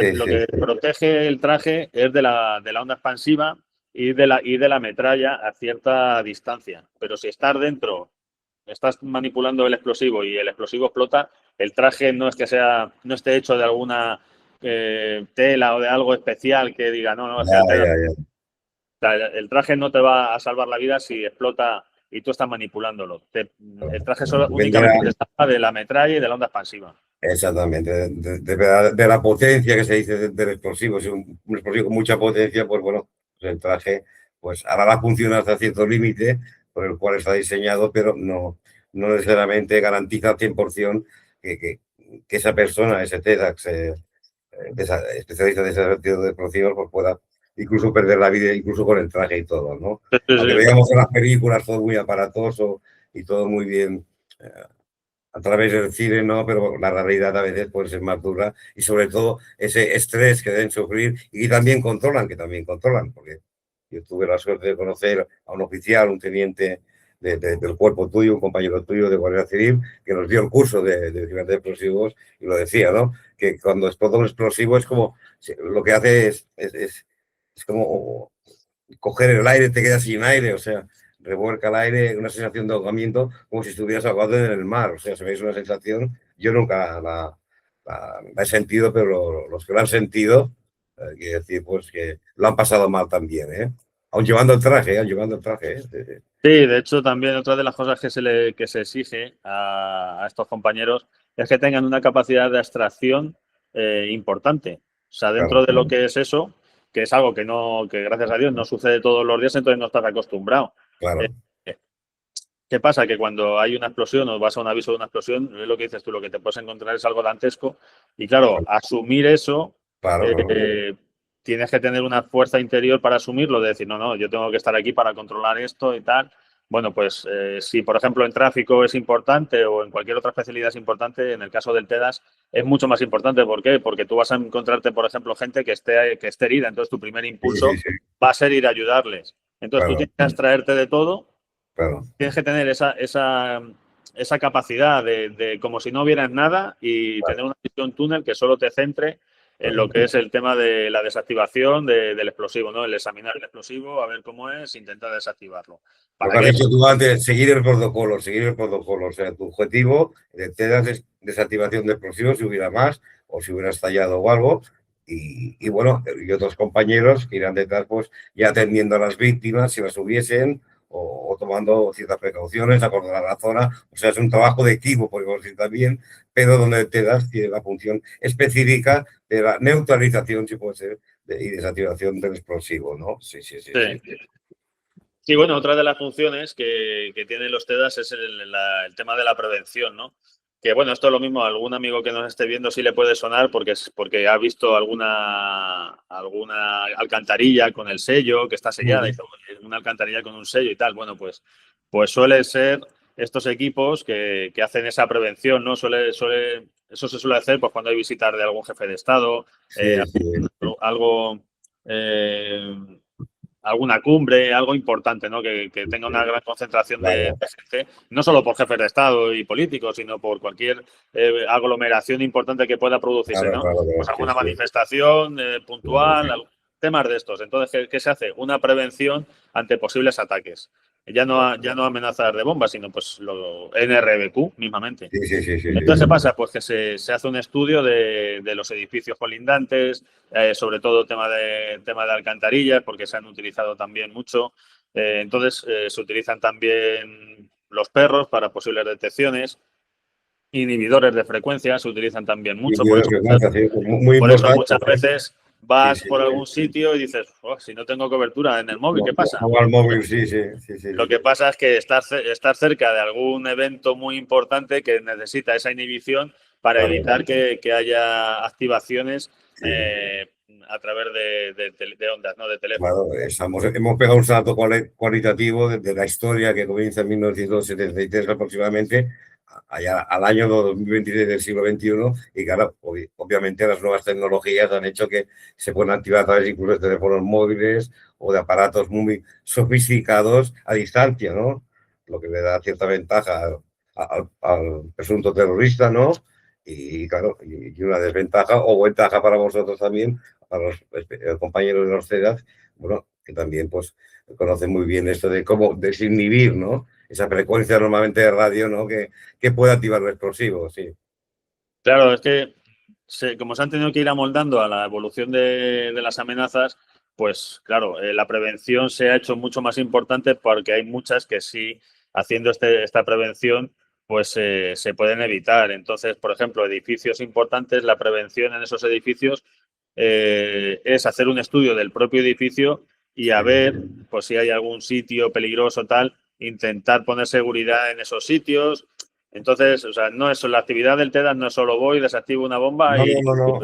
protege el traje es de la onda expansiva y de la metralla a cierta distancia. Pero si estás dentro, estás manipulando el explosivo y el explosivo explota, el traje no esté hecho de alguna tela o de algo especial que diga, no, el traje no te va a salvar la vida si explota y tú estás manipulándolo. El traje únicamente se salva de la metralla y de la onda expansiva. Exactamente, de la potencia que se dice del explosivo. Si un explosivo con mucha potencia, pues bueno, pues el traje pues hará la función hasta cierto límite por el cual está diseñado, pero no necesariamente garantiza al 100% que esa persona, ese TEDx, especialista de ese tipo de explosivos, pues pueda incluso perder la vida, incluso con el traje y todo, ¿no? Aunque veamos en las películas todo muy aparatoso y todo muy bien a través del cine, ¿no? Pero la realidad a veces puede ser más dura y sobre todo ese estrés que deben sufrir y que también controlan, porque yo tuve la suerte de conocer a un oficial, un teniente del cuerpo tuyo, un compañero tuyo de Guardia Civil, que nos dio el curso de vigilancia de explosivos y lo decía, ¿no? Que cuando explota un explosivo es como, lo que hace es como coger el aire, te quedas sin aire, o sea, revuelca el aire, una sensación de ahogamiento como si estuvieras ahogado en el mar, o sea, se me hizo una sensación, yo nunca la he sentido, pero los que lo han sentido, quiero decir, pues que lo han pasado mal también, ¿eh? Aún llevando el traje, ¿eh? Sí, de hecho también otra de las cosas que se exige a estos compañeros es que tengan una capacidad de abstracción importante. O sea, dentro de lo que es eso, que es algo que gracias a Dios no sucede todos los días, entonces no estás acostumbrado. Claro. ¿Qué pasa? Que cuando hay una explosión o vas a un aviso de una explosión, es lo que dices tú, lo que te puedes encontrar es algo dantesco. Y claro, asumir eso, tienes que tener una fuerza interior para asumirlo, de decir, no, yo tengo que estar aquí para controlar esto y tal. Bueno, pues si por ejemplo en tráfico es importante o en cualquier otra especialidad es importante, en el caso del TEDAS es mucho más importante. ¿Por qué? Porque tú vas a encontrarte, por ejemplo, gente que esté herida, entonces tu primer impulso va a ser ir a ayudarles. Entonces tú tienes que abstraerte de todo, tienes que tener esa capacidad de como si no vieras nada y tener una visión túnel que solo te centre en lo que es el tema de la desactivación del explosivo, ¿no? El examinar el explosivo, a ver cómo es, intentar desactivarlo. Lo que has dicho tú antes, seguir el protocolo. O sea, tu objetivo te das desactivación de explosivos si hubiera más o si hubiera estallado o algo. Y bueno, y otros compañeros que irán detrás, pues ya atendiendo a las víctimas si las hubiesen o tomando ciertas precauciones, acordonar la zona. O sea, es un trabajo de equipo, podemos decir también, pero donde TEDAS tiene la función específica de la neutralización, si puede ser, y desactivación del explosivo, ¿no? Sí. Sí, bueno, otra de las funciones que tienen los TEDAS es el tema de la prevención, ¿no? Que bueno, esto es lo mismo, a algún amigo que nos esté viendo sí le puede sonar porque ha visto alguna alcantarilla con el sello que está sellada, una alcantarilla con un sello y tal. Bueno, pues suele ser estos equipos que hacen esa prevención, ¿no? Eso se suele hacer pues cuando hay visitas de algún jefe de Estado, alguna cumbre, algo importante, ¿no? Que tenga una gran concentración de gente, no solo por jefes de Estado y políticos, sino por cualquier aglomeración importante que pueda producirse, ¿no? Pues alguna manifestación puntual, temas de estos. Entonces, ¿qué se hace? Una prevención ante posibles ataques. ya no amenazas de bombas, sino pues lo NRBQ mismamente. Sí. Entonces, ¿qué pasa? Pues que se hace un estudio de los edificios colindantes, sobre todo tema de alcantarillas, porque se han utilizado también mucho. Entonces, se utilizan también los perros para posibles detecciones. Inhibidores de frecuencia se utilizan también mucho. Por eso muchas veces vas por algún sitio y dices, oh, si no tengo cobertura en el móvil, ¿qué pasa? Al móvil, sí. Lo que pasa es que estar cerca de algún evento muy importante que necesita esa inhibición para evitar que haya activaciones a través de ondas, ¿no? De teléfono. Claro, hemos pegado un salto cualitativo desde la historia que comienza en 1973 aproximadamente allá al año 2023 del siglo XXI, y claro, obviamente las nuevas tecnologías han hecho que se puedan activar a través incluso de teléfonos móviles o de aparatos muy sofisticados a distancia, ¿no? Lo que le da cierta ventaja al presunto terrorista, ¿no? Y claro, y una desventaja o ventaja para vosotros también, para los compañeros de los CEDAS, bueno, que también pues conocen muy bien esto de cómo desinhibir, ¿no? Esa frecuencia normalmente de radio, ¿no? Que puede activar el explosivo, sí. Claro, es que como se han tenido que ir amoldando a la evolución de las amenazas, pues claro, la prevención se ha hecho mucho más importante porque hay muchas que sí, haciendo esta prevención, pues se pueden evitar. Entonces, por ejemplo, edificios importantes, la prevención en esos edificios es hacer un estudio del propio edificio y a ver pues si hay algún sitio peligroso tal, intentar poner seguridad en esos sitios. Entonces, o sea, no es la actividad del TEDAS, no es solo voy, desactivo una bomba y... No.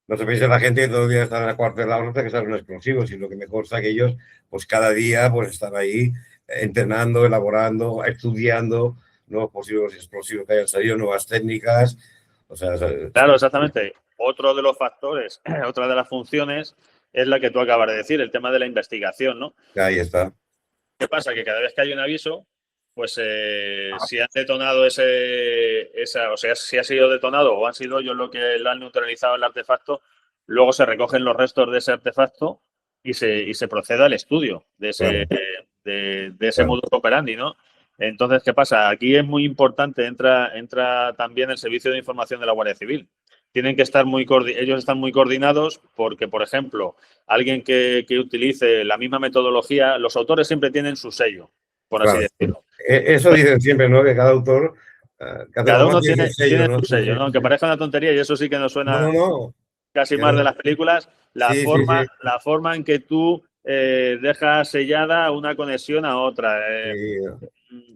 No se piensa la gente que todo el día están acuartelados hasta que salen un explosivo, sino que mejor está que ellos, pues cada día, pues están ahí entrenando, elaborando, estudiando nuevos posibles explosivos que hayan salido, nuevas técnicas. O sea, claro, exactamente. Otro de los factores, otra de las funciones es la que tú acabas de decir, el tema de la investigación, ¿no? Ahí está. ¿Qué pasa? Que cada vez que hay un aviso, pues si han detonado o sea, si ha sido detonado o han sido ellos los que lo han neutralizado el artefacto, luego se recogen los restos de ese artefacto y se procede al estudio de ese modus operandi, ¿no? Entonces, ¿qué pasa? Aquí es muy importante, entra también el Servicio de Información de la Guardia Civil. Tienen que estar ellos están muy coordinados porque, por ejemplo, alguien que utilice la misma metodología, los autores siempre tienen su sello, por así decirlo. Eso dicen siempre, ¿no? Que cada autor... cada uno tiene su sello, ¿no? Aunque parezca una tontería, y eso sí que nos suena casi más de las películas, la forma en que tú dejas sellada una conexión a otra,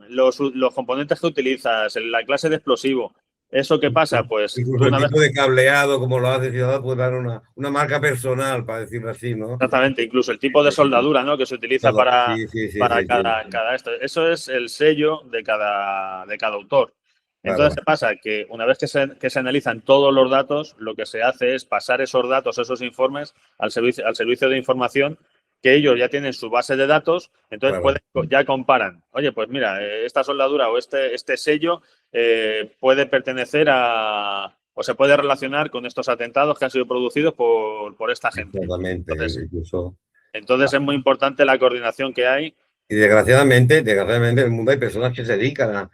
los componentes que utilizas, la clase de explosivo. ¿Eso qué pasa? Pues incluso el tipo de cableado, como lo hace Ciudad, puede dar una marca personal, para decirlo así, ¿no? Exactamente, incluso el tipo de soldadura, ¿no? Que se utiliza para cada esto. Eso es el sello de cada autor. Entonces, ¿qué pasa? Que una vez que se analizan todos los datos, lo que se hace es pasar esos datos, esos informes, al servicio de información, que ellos ya tienen su base de datos, entonces ya comparan. Oye, pues mira, esta soldadura o este sello puede pertenecer o se puede relacionar con estos atentados que han sido producidos por esta gente. Exactamente. Entonces es muy importante la coordinación que hay. Y desgraciadamente en el mundo hay personas que se dedican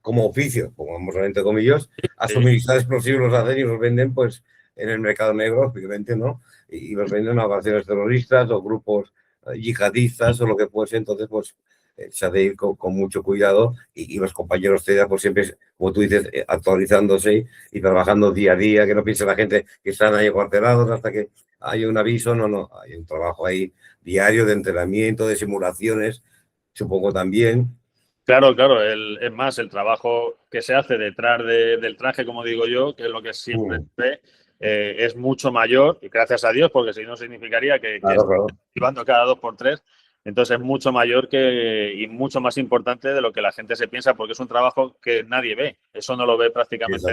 como oficio, como vamos a entre comillas, a suministrar explosivos, los hacen y los venden pues en el mercado negro, obviamente, ¿no? Y los venden a organizaciones terroristas o grupos yihadistas o lo que fuese. Entonces, pues se ha de ir con mucho cuidado y los compañeros TEDA, pues siempre, como tú dices, actualizándose y trabajando día a día, que no piense la gente que están ahí cuartelados hasta que haya un aviso. No, hay un trabajo ahí diario de entrenamiento, de simulaciones, supongo también. Claro, es más, el trabajo que se hace detrás del traje, como digo yo, que es lo que siempre ve, es mucho mayor, y gracias a Dios, porque si no significaría que activando cada 2x3, entonces es mucho mayor y mucho más importante de lo que la gente se piensa, porque es un trabajo que nadie ve, eso no lo ve prácticamente,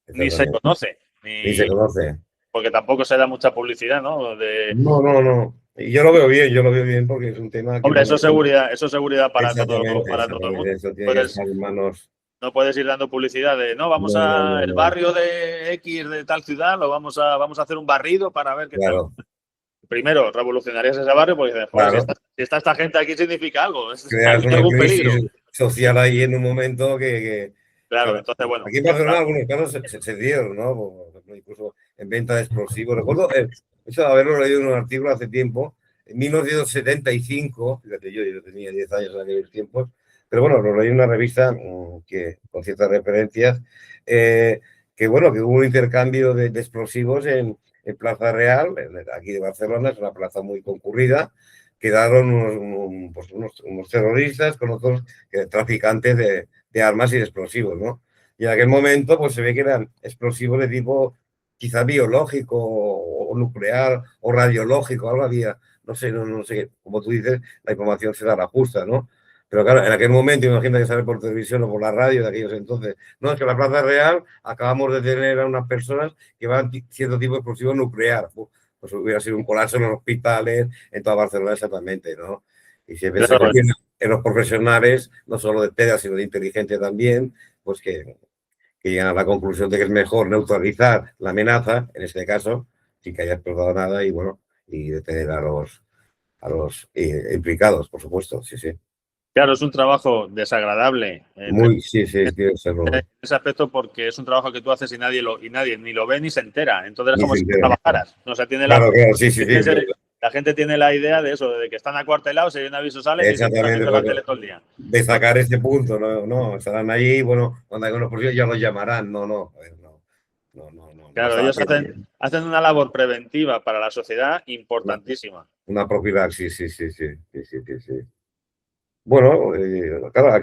ni se conoce. Ni se conoce. Porque tampoco se da mucha publicidad, ¿no? No. Y yo lo veo bien porque es un tema que... Hombre, eso es seguridad para todo el mundo. Eso tiene que estar en manos. No puedes ir dando publicidad de vamos el barrio de X de tal ciudad, lo vamos a hacer un barrido para ver qué tal. primero revolucionarías ese barrio porque dices, joder, Claro. si está esta gente aquí significa algo, Creas hay una algún crisis peligro. social ahí en un momento que Claro, entonces, bueno, aquí en Barcelona algunos casos se dieron, ¿no? Por ejemplo, incluso en venta de explosivos. Recuerdo eso de haberlo leído en un artículo hace tiempo, en 1975, fíjate, yo tenía 10 años en aquellos tiempos, pero bueno, lo leí en una revista que, con ciertas referencias, que bueno, que hubo un intercambio de explosivos en Plaza Real, aquí de Barcelona, es una plaza muy concurrida. Quedaron unos terroristas con otros traficantes de armas y de explosivos, ¿no? Y en aquel momento pues se ve que eran explosivos de tipo quizás biológico o nuclear o radiológico, algo había, no sé, no sé, como tú dices, la información será la justa, ¿no? Pero claro, en aquel momento, imagínate que sale por televisión o por la radio de aquellos entonces, no, es que en la Plaza Real acabamos de tener a unas personas que van cierto tipo de explosivo nuclear. Pues hubiera sido un colapso en los hospitales, en toda Barcelona exactamente, ¿no? Y siempre se claro, confía en los profesionales, no solo de TEDA, sino de inteligencia también, pues que llegan a la conclusión de que es mejor neutralizar la amenaza, en este caso, sin que haya explotado nada, y bueno, y detener a los implicados, por supuesto, sí, sí. claro, es un trabajo desagradable Muy, sí, sí, tiene que serlo. en ese aspecto porque es un trabajo que tú haces y nadie ni lo ve ni se entera. Entonces es Ni como se si entera. trabajaras. O sea, Claro, claro, sí, sí, sí. la gente tiene la idea de eso, de que están acuartelados, si hay un aviso salen y se están Exactamente, viendo la pues, tele todo el día. de sacar ese punto, no, estarán ahí, bueno, cuando hay unos posibles ya los llamarán, no Claro, está ellos hacen una labor preventiva para la sociedad importantísima. una profilaxis, sí. Bueno, claro,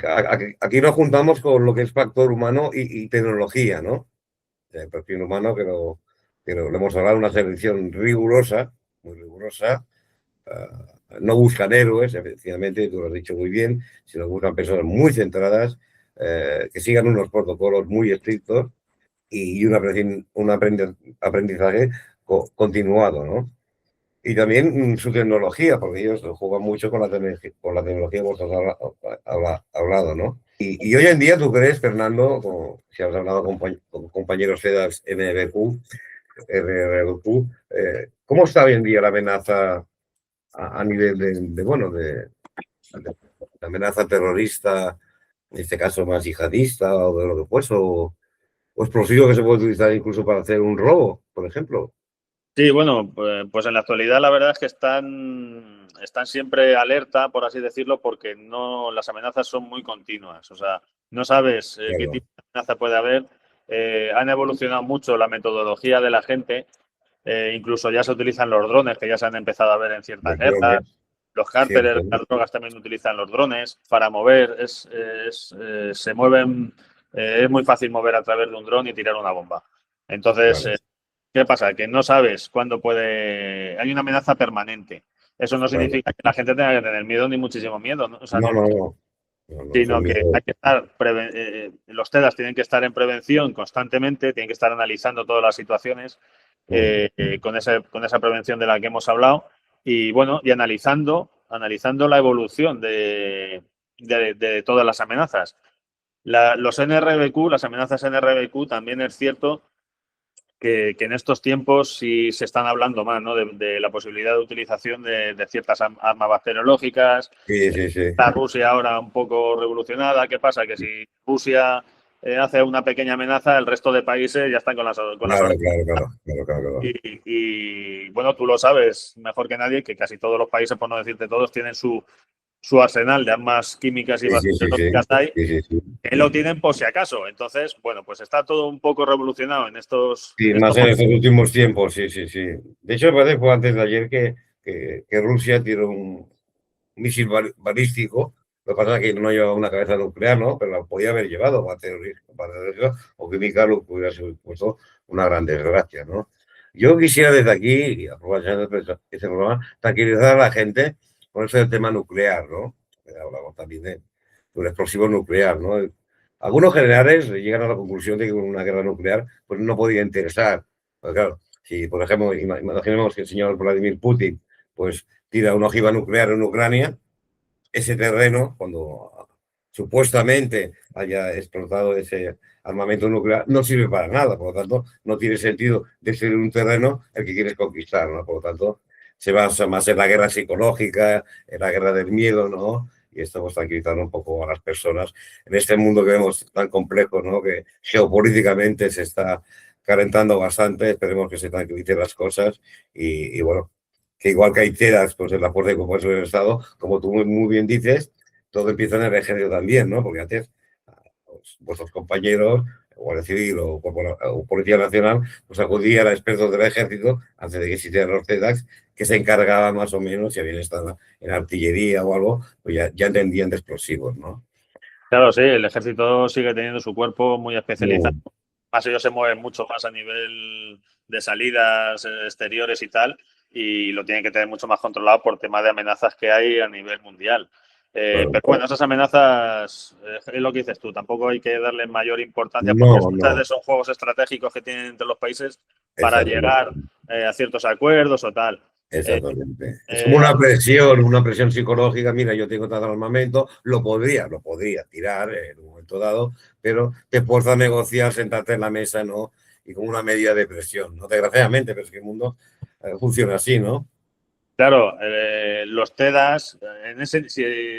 aquí nos juntamos con lo que es factor humano y tecnología, ¿no? El perfil humano que lo hemos hablado, una selección rigurosa, muy rigurosa. No buscan héroes, efectivamente, tú lo has dicho muy bien, sino buscan personas muy centradas, que sigan unos protocolos muy estrictos y un aprendizaje continuado, ¿no? Y también su tecnología, porque ellos juegan mucho con la tecnología que vosotros habéis hablado, ¿no? Y hoy en día, ¿tú crees, Fernando, si has hablado con compañeros FEDAS MBQ, RRQ, cómo está hoy en día la amenaza a nivel de amenaza terrorista, en este caso más yihadista o de lo que fuese, o explosivo que se puede utilizar incluso para hacer un robo, por ejemplo? Sí, bueno, pues en la actualidad la verdad es que están siempre alerta, por así decirlo, porque las amenazas son muy continuas. O sea, no sabes qué Claro, tipo de amenaza puede haber. Han evolucionado mucho la metodología de la gente. Incluso ya se utilizan los drones, que ya se han empezado a ver en ciertas los guerras. drones, Los cárteles, cierto. las drogas también utilizan los drones para mover. Se mueven. Es muy fácil mover a través de un dron y tirar una bomba. Entonces, Claro, ¿qué pasa? Que no sabes cuándo puede. Hay una amenaza permanente. Eso no claro. significa que la gente tenga que tener miedo ni muchísimo miedo, ¿no? O sea, No, sino son que miedos. hay que estar. Los TEDAS tienen que estar en prevención constantemente, tienen que estar analizando todas las situaciones con esa prevención de la que hemos hablado y bueno, y analizando la evolución de todas las amenazas. Los NRBQ, las amenazas NRBQ, también es cierto que en estos tiempos sí se están hablando más, ¿no? De la posibilidad de utilización de ciertas armas bacteriológicas. Sí. Está Rusia ahora un poco revolucionada. ¿Qué pasa? Que si Rusia hace una pequeña amenaza, el resto de países ya están con las Claro. y bueno, tú lo sabes mejor que nadie, que casi todos los países, por no decirte todos, tienen su arsenal de armas químicas y bacteriológicas ahí, Sí. que lo tienen por si acaso. Entonces, bueno, pues está todo un poco revolucionado en estos Sí, más en estos últimos tiempos, sí. De hecho, me parece que fue antes de ayer que Rusia tiró un misil balístico. Lo que pasa es que no llevaba una cabeza nuclear, ¿no? Pero la podía haber llevado bacteriológica o química, lo que hubiera supuesto una gran desgracia, ¿no? Yo quisiera desde aquí, y aprovechando este programa, tranquilizar a la gente con eso del tema nuclear, ¿no? Hablamos también de un explosivo nuclear, ¿no? Algunos generales llegan a la conclusión de que una guerra nuclear pues no podía interesar. Porque claro, si por ejemplo imaginemos que el señor Vladimir Putin pues tira una ojiva nuclear en Ucrania, ese terreno, cuando supuestamente haya explotado ese armamento nuclear, no sirve para nada. Por lo tanto, no tiene sentido destruir un terreno el que quieres conquistar, ¿no? Por lo tanto, se basa más en la guerra psicológica, en la guerra del miedo, ¿no? Y estamos tranquilizando un poco a las personas en este mundo que vemos tan complejo, ¿no? Que geopolíticamente se está calentando bastante. Esperemos que se tranquilicen las cosas y bueno, que igual que hay tedas pues en la Puerta de Congreso del Estado, como tú muy bien dices, todo empieza en el ejército también, ¿no? Porque antes vuestros compañeros, Guardia Civil o Policía Nacional, pues acudían a expertos del ejército antes de que existieran los TEDx, que se encargaban más o menos, si habían estado en artillería o algo, pues ya entendían de explosivos, ¿no? Claro, sí, el ejército sigue teniendo su cuerpo muy especializado. Más ellos se mueven mucho más a nivel de salidas exteriores y tal, y lo tienen que tener mucho más controlado por tema de amenazas que hay a nivel mundial. Pero bueno, esas amenazas, es lo que dices tú, tampoco hay que darle mayor importancia porque muchas de son juegos estratégicos que tienen entre los países para llegar a ciertos acuerdos o tal. Exactamente. Es como una presión psicológica. Mira, yo tengo tanto armamento, lo podría tirar en un momento dado, pero te fuerza a negociar, sentarte en la mesa, ¿no? Y como una medida de presión, ¿no? Desgraciadamente, pero es que el mundo funciona así, ¿no? Claro, los TEDAS,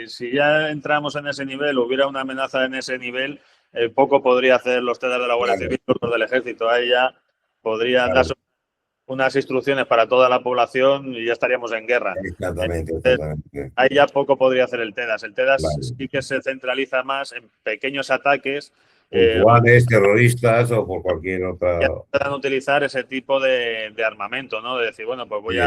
si ya entramos en ese nivel, hubiera una amenaza en ese nivel, poco podría hacer los TEDAS de la Guardia Civil o los del Ejército. Ahí ya podrían dar unas instrucciones para toda la población y ya estaríamos en guerra. Exactamente. Ahí ya poco podría hacer el TEDAS. El TEDAS sí que se centraliza más en pequeños ataques. Puntuales, terroristas o por cualquier otra. Ya puedan utilizar ese tipo de armamento, ¿no? De decir, bueno, pues voy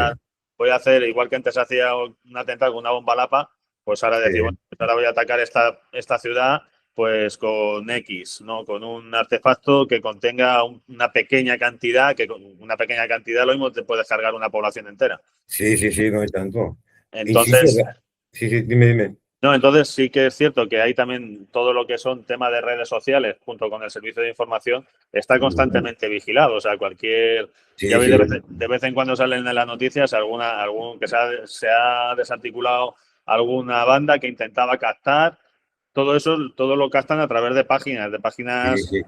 a hacer, igual que antes hacía un atentado con una bomba lapa, pues ahora decir, bueno, pues ahora voy a atacar esta ciudad pues con X, ¿no? Con un artefacto que contenga una pequeña cantidad, que con una pequeña cantidad lo mismo te puede cargar una población entera. Sí, no es tanto. Entonces, dime. No, entonces sí que es cierto que hay también todo lo que son temas de redes sociales junto con el servicio de información está constantemente vigilado. O sea, cualquier... ya veis, de vez en cuando salen en las noticias algún que se ha desarticulado alguna banda que intentaba captar. Todo eso, todo lo captan a través de páginas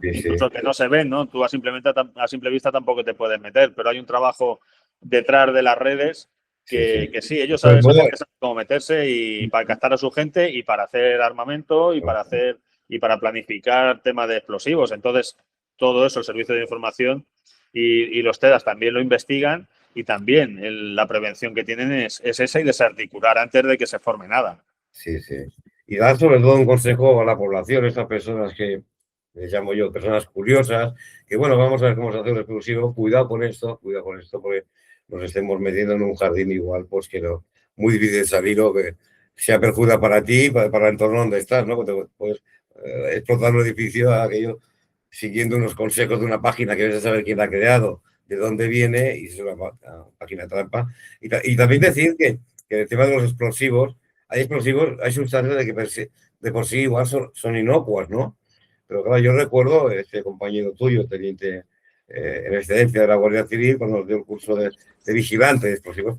incluso que no se ven, ¿no? Tú a simple vista tampoco te puedes meter, pero hay un trabajo detrás de las redes que sí, ellos saben cómo meterse y para captar a su gente y para hacer armamento y para planificar temas de explosivos. Entonces, todo eso, el servicio de información y los TEDAS también lo investigan y también la prevención que tienen es esa y desarticular antes de que se forme nada. Sí. Y dar sobre todo un consejo a la población, estas personas que les llamo yo personas curiosas, que bueno, vamos a ver cómo se hace un explosivo, cuidado con esto, porque nos estemos metiendo en un jardín igual, pues que no, muy difícil salir o que sea perjudicial para ti, para el entorno donde estás, ¿no? Porque puedes explotar un edificio a aquello siguiendo unos consejos de una página que debes saber quién la ha creado, de dónde viene, y es una página trampa. Y también decir que el tema de los explosivos, hay sustancias de por sí igual son inocuas, ¿no? Pero claro, yo recuerdo este compañero tuyo, teniente en excedencia de la Guardia Civil, cuando nos dio el curso de vigilante de explosivos,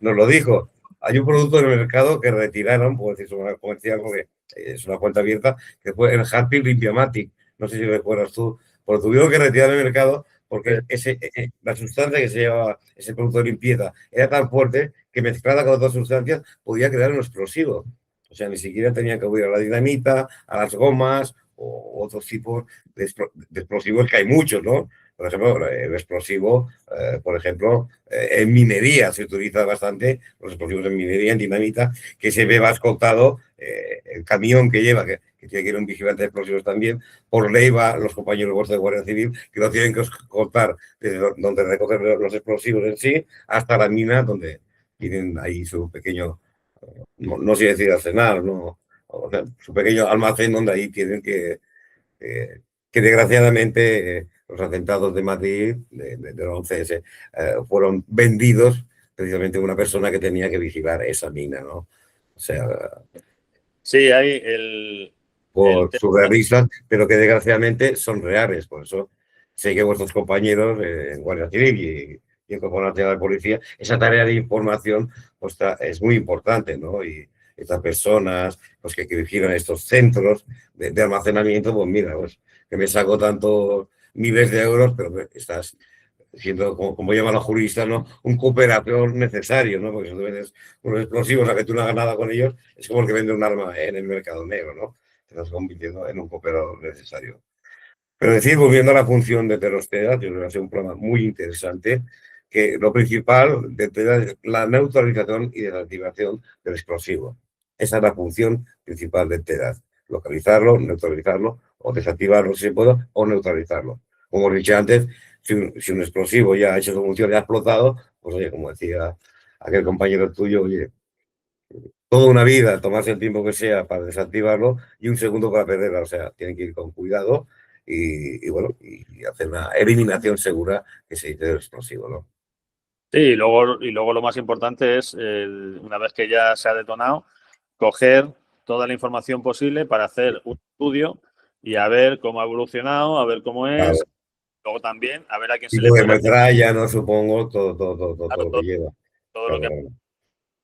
nos lo dijo. Hay un producto en el mercado que retiraron, puedo decir, su comercial, porque es una cuenta abierta, que fue el Happy Limpiamatic. No sé si recuerdas tú, porque tuvieron que retirar el mercado porque la sustancia que se llevaba, ese producto de limpieza, era tan fuerte que mezclada con otras sustancias podía crear un explosivo. O sea, ni siquiera tenían que acudir a la dinamita, a las gomas o otros tipos de explosivos, que hay muchos, ¿no? Por ejemplo, el explosivo, por ejemplo, en minería se utiliza bastante, los explosivos en minería, en dinamita, que se ve escoltado el camión que lleva, que tiene que ir un vigilante de explosivos también, por ley va los compañeros vuestros de Guardia Civil, que lo tienen que escoltar desde donde recogen los explosivos en sí, hasta la mina donde tienen ahí su pequeño, no sé decir arsenal, ¿no? O sea, su pequeño almacén donde ahí tienen que desgraciadamente los atentados de Madrid del 11S fueron vendidos precisamente a una persona que tenía que vigilar esa mina, ¿no? O sea, sí, hay surrealistas, pero que desgraciadamente son reales. Por eso sé que vuestros compañeros en Guardia Civil y en Cuerpo Nacional de Policía, esa tarea de información pues, es muy importante, ¿no? Y estas personas pues, que vigilan estos centros de almacenamiento, pues mira, pues, que me saco tantos miles de euros, pero estás siendo, como llaman los juristas, ¿no? Un cooperador necesario, ¿no? Porque si tú vendes unos explosivos a que tú no hagas nada con ellos, es como el que vende un arma en el mercado negro, ¿no? Te estás convirtiendo en un cooperador necesario. Pero decir, volviendo a la función de Terostera, que va a ser un programa muy interesante, que lo principal de TEDAS es la neutralización y desactivación del explosivo. Esa es la función principal de TEDAS. Localizarlo, neutralizarlo, o desactivarlo si se puede, o neutralizarlo. Como he dicho antes, si un explosivo ya ha hecho su función, ya ha explotado, pues oye, como decía aquel compañero tuyo, oye, toda una vida, tomarse el tiempo que sea para desactivarlo y un segundo para perderla. O sea, tienen que ir con cuidado bueno, y hacer una eliminación segura que se dice del explosivo, ¿no? Sí, y luego lo más importante es, una vez que ya se ha detonado, coger toda la información posible para hacer un estudio y a ver cómo ha evolucionado, a ver cómo Claro. es. Luego también a ver a quién se le Tipo de puede metralla, no supongo, todo dar lo que lleva. todo lo Claro, que, claro.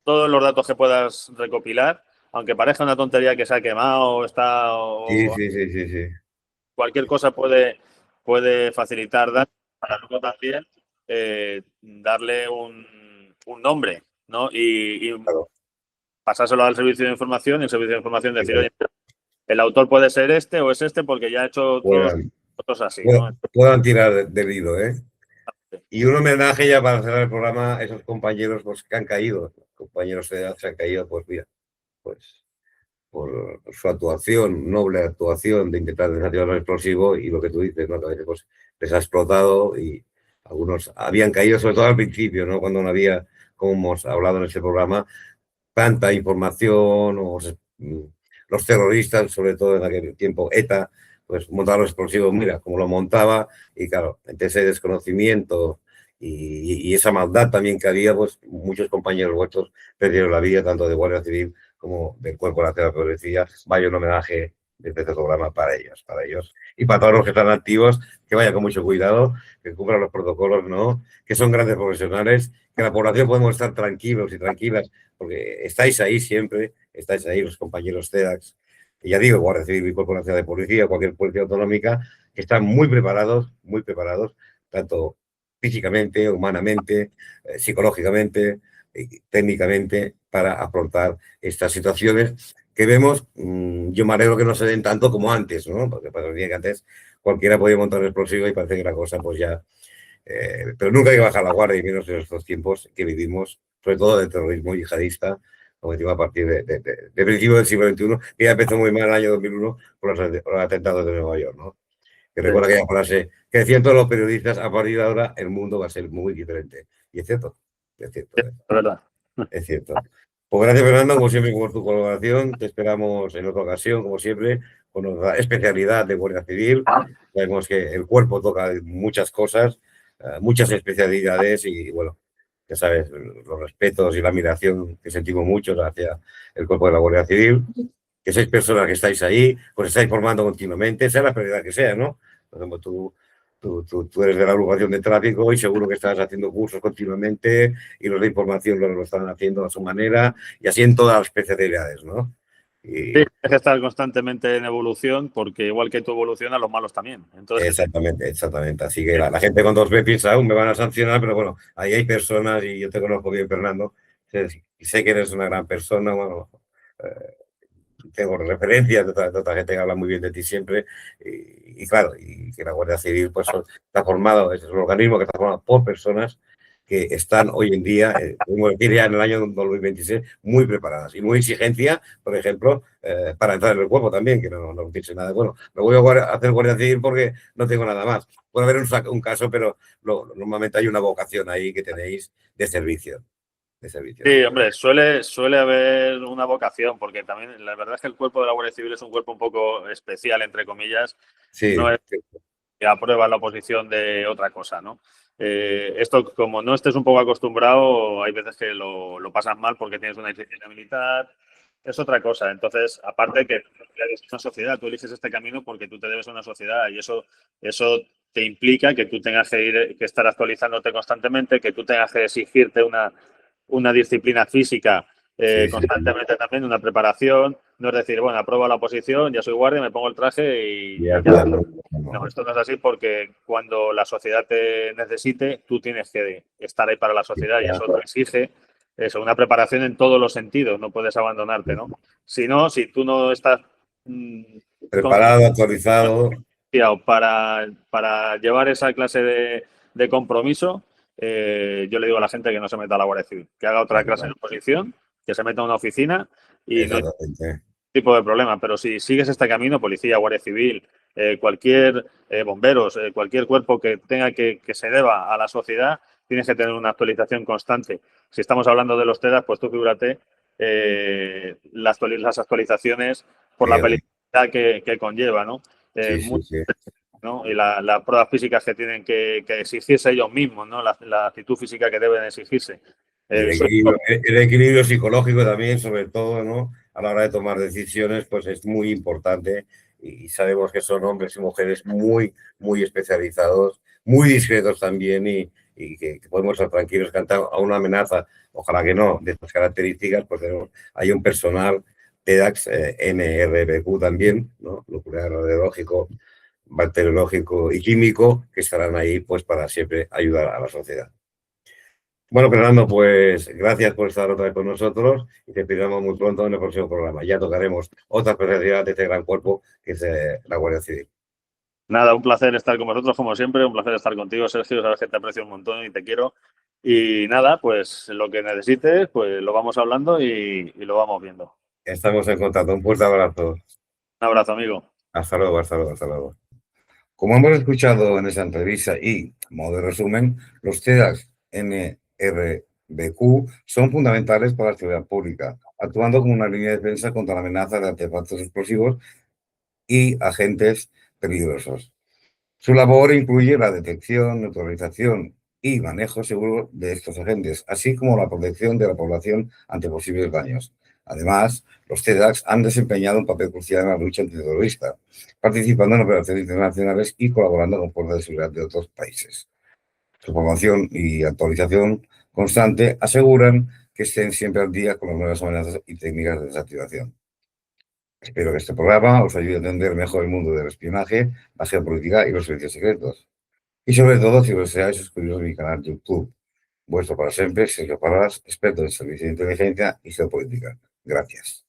todos los datos que puedas recopilar, aunque parezca una tontería que se ha quemado Sí, o sí, sí, sí, sí. cualquier cosa puede facilitar datos para luego también darle un nombre, ¿no? Y Claro, pasárselo al servicio de información y el servicio de información sí, decir, claro. oye, el autor puede ser este o es este porque ya ha hecho otros, Puedan, otros así, ¿no? puedan tirar del hilo, ¿eh? Y un homenaje ya para cerrar el programa a esos compañeros pues, que han caído, compañeros de edad que han caído, pues mira, pues por su actuación, noble actuación de intentar desactivar el explosivo y lo que tú dices, ¿no? Que a veces pues, les ha explotado y algunos habían caído, sobre todo al principio, ¿no? Cuando no había, como hemos hablado en este programa, tanta información o los terroristas, sobre todo en aquel tiempo ETA, pues montaban los explosivos, mira, como lo montaba y claro, entre ese desconocimiento y esa maldad también que había, pues muchos compañeros vuestros perdieron la vida, tanto de Guardia Civil como del Cuerpo Nacional de Policía. Vaya un homenaje desde este programa para ellos. Y para todos los que están activos, que vayan con mucho cuidado, que cumplan los protocolos, ¿no? Que son grandes profesionales, que la población podemos estar tranquilos y tranquilas, porque estáis ahí siempre, estáis ahí los compañeros TEDx, y ya digo, Guardia Civil y Cuerpo Nacional de Policía, cualquier policía autonómica, que están muy preparados, tanto físicamente, humanamente, psicológicamente, técnicamente, para afrontar estas situaciones que vemos. Yo me alegro que no se den tanto como antes, ¿no? Porque parecía que antes cualquiera podía montar un explosivo y parece que la cosa pues ya... pero nunca hay que bajar la guardia, y menos en estos tiempos que vivimos, sobre todo del terrorismo yihadista, como decimos, a partir de principios del siglo XXI, que ya empezó muy mal el año 2001 por los atentados de Nueva York, ¿no? Que recuerda aquella frase que decían todos los periodistas: a partir de ahora el mundo va a ser muy diferente. Y es cierto, es cierto. Es verdad. Es cierto. Pues gracias, Fernando, como siempre, por tu colaboración. Te esperamos en otra ocasión, como siempre, con otra especialidad de Guardia Civil. Sabemos que el cuerpo toca muchas cosas, muchas especialidades y, bueno, ya sabes, los respetos y la admiración que sentimos muchos hacia el cuerpo de la Guardia Civil, que sois personas que estáis ahí, pues estáis formando continuamente, sea la prioridad que sea, ¿no? Por ejemplo, tú eres de la agrupación de tráfico y seguro que estás haciendo cursos continuamente y los de información lo están haciendo a su manera y así en todas las especialidades, ¿no? Sí, Y hay que estar constantemente en evolución porque igual que tú evolucionas, los malos también. Entonces, exactamente, exactamente. Así que la gente con dos B piensa, aún me van a sancionar, pero bueno, ahí hay personas y yo te conozco bien, Fernando. Sé que eres una gran persona, bueno, eh, tengo referencias de otra gente que habla muy bien de ti siempre claro, y que la Guardia Civil pues está formado, es un organismo que está formado por personas que están hoy en día, podemos decir ya en el año 2026, muy preparadas y muy exigencia, por ejemplo, para entrar en el cuerpo también, que no piense nada. Bueno, me voy a hacer Guardia Civil porque no tengo nada más. Puede haber un caso, pero normalmente hay una vocación ahí que tenéis de servicio. De servicio. sí, hombre, suele haber una vocación, porque también la verdad es que el cuerpo de la Guardia Civil es un cuerpo un poco especial, entre comillas, no Sí, es que aprueba la oposición de otra cosa, ¿no? Esto, como no estés un poco acostumbrado, hay veces que lo pasas mal porque tienes una disciplina militar, es otra cosa. Entonces, aparte que eres una sociedad, tú eliges este camino porque tú te debes a una sociedad y eso te implica que tú tengas que estar actualizándote constantemente, que tú tengas que exigirte una disciplina física constantemente también una preparación. No es decir, bueno, apruebo la oposición, ya soy guardia, me pongo el traje y Ya ya. está. No, esto no es así porque cuando la sociedad te necesite, tú tienes que estar ahí para la sociedad y eso te exige eso, una preparación en todos los sentidos, no puedes abandonarte, ¿no? Si no, si tú no estás Preparado, actualizado. para llevar esa clase de compromiso, yo le digo a la gente que no se meta a la Guardia Civil, que haga otra clase de oposición, que se meta a una oficina y no hay Exactamente. tipo de problema. Pero si sigues este camino, policía, Guardia Civil, cualquier bomberos, cualquier cuerpo que tenga que se deba a la sociedad, tienes que tener una actualización constante. Si estamos hablando de los TEDAS, pues tú figúrate las actualizaciones por la peligrosidad que conlleva, ¿no? Sí, sí, sí. ¿no? Y las pruebas físicas que tienen que exigirse ellos mismos, ¿no? La actitud física que deben exigirse. El equilibrio psicológico también, sobre todo, ¿no? A la hora de tomar decisiones, pues es muy importante y sabemos que son hombres y mujeres muy, muy especializados, muy discretos también y que podemos estar tranquilos que ante a una amenaza, ojalá que no, de estas características, pues hay un personal TEDx, NRBQ también, ¿no? Nuclear, radiológico, bacteriológico y químico, que estarán ahí pues para siempre ayudar a la sociedad. Bueno, Fernando, pues gracias por estar otra vez con nosotros y te esperamos muy pronto en el próximo programa. Ya tocaremos otra especialidad de este gran cuerpo que es la Guardia Civil. Nada, un placer estar con vosotros como siempre, un placer estar contigo, Sergio, sabes que te aprecio un montón y te quiero. Y nada, pues lo que necesites, pues lo vamos hablando y lo vamos viendo. Estamos en contacto. Un fuerte abrazo. Un abrazo, amigo. Hasta luego, hasta luego, hasta luego. Como hemos escuchado en esa entrevista y, modo de resumen, los TEDx NRBQ son fundamentales para la seguridad pública, actuando como una línea de defensa contra la amenaza de artefactos explosivos y agentes peligrosos. Su labor incluye la detección, neutralización y manejo seguro de estos agentes, así como la protección de la población ante posibles daños. Además, los TEDx han desempeñado un papel crucial en la lucha antiterrorista, participando en operaciones internacionales y colaborando con fuerzas de seguridad de otros países. Su formación y actualización constante aseguran que estén siempre al día con las nuevas amenazas y técnicas de desactivación. Espero que este programa os ayude a entender mejor el mundo del espionaje, la geopolítica y los servicios secretos. Y sobre todo, si deseáis suscribiros a mi canal de YouTube. Vuestro para siempre, Sergio Parras, experto en servicios de inteligencia y geopolítica. Gracias.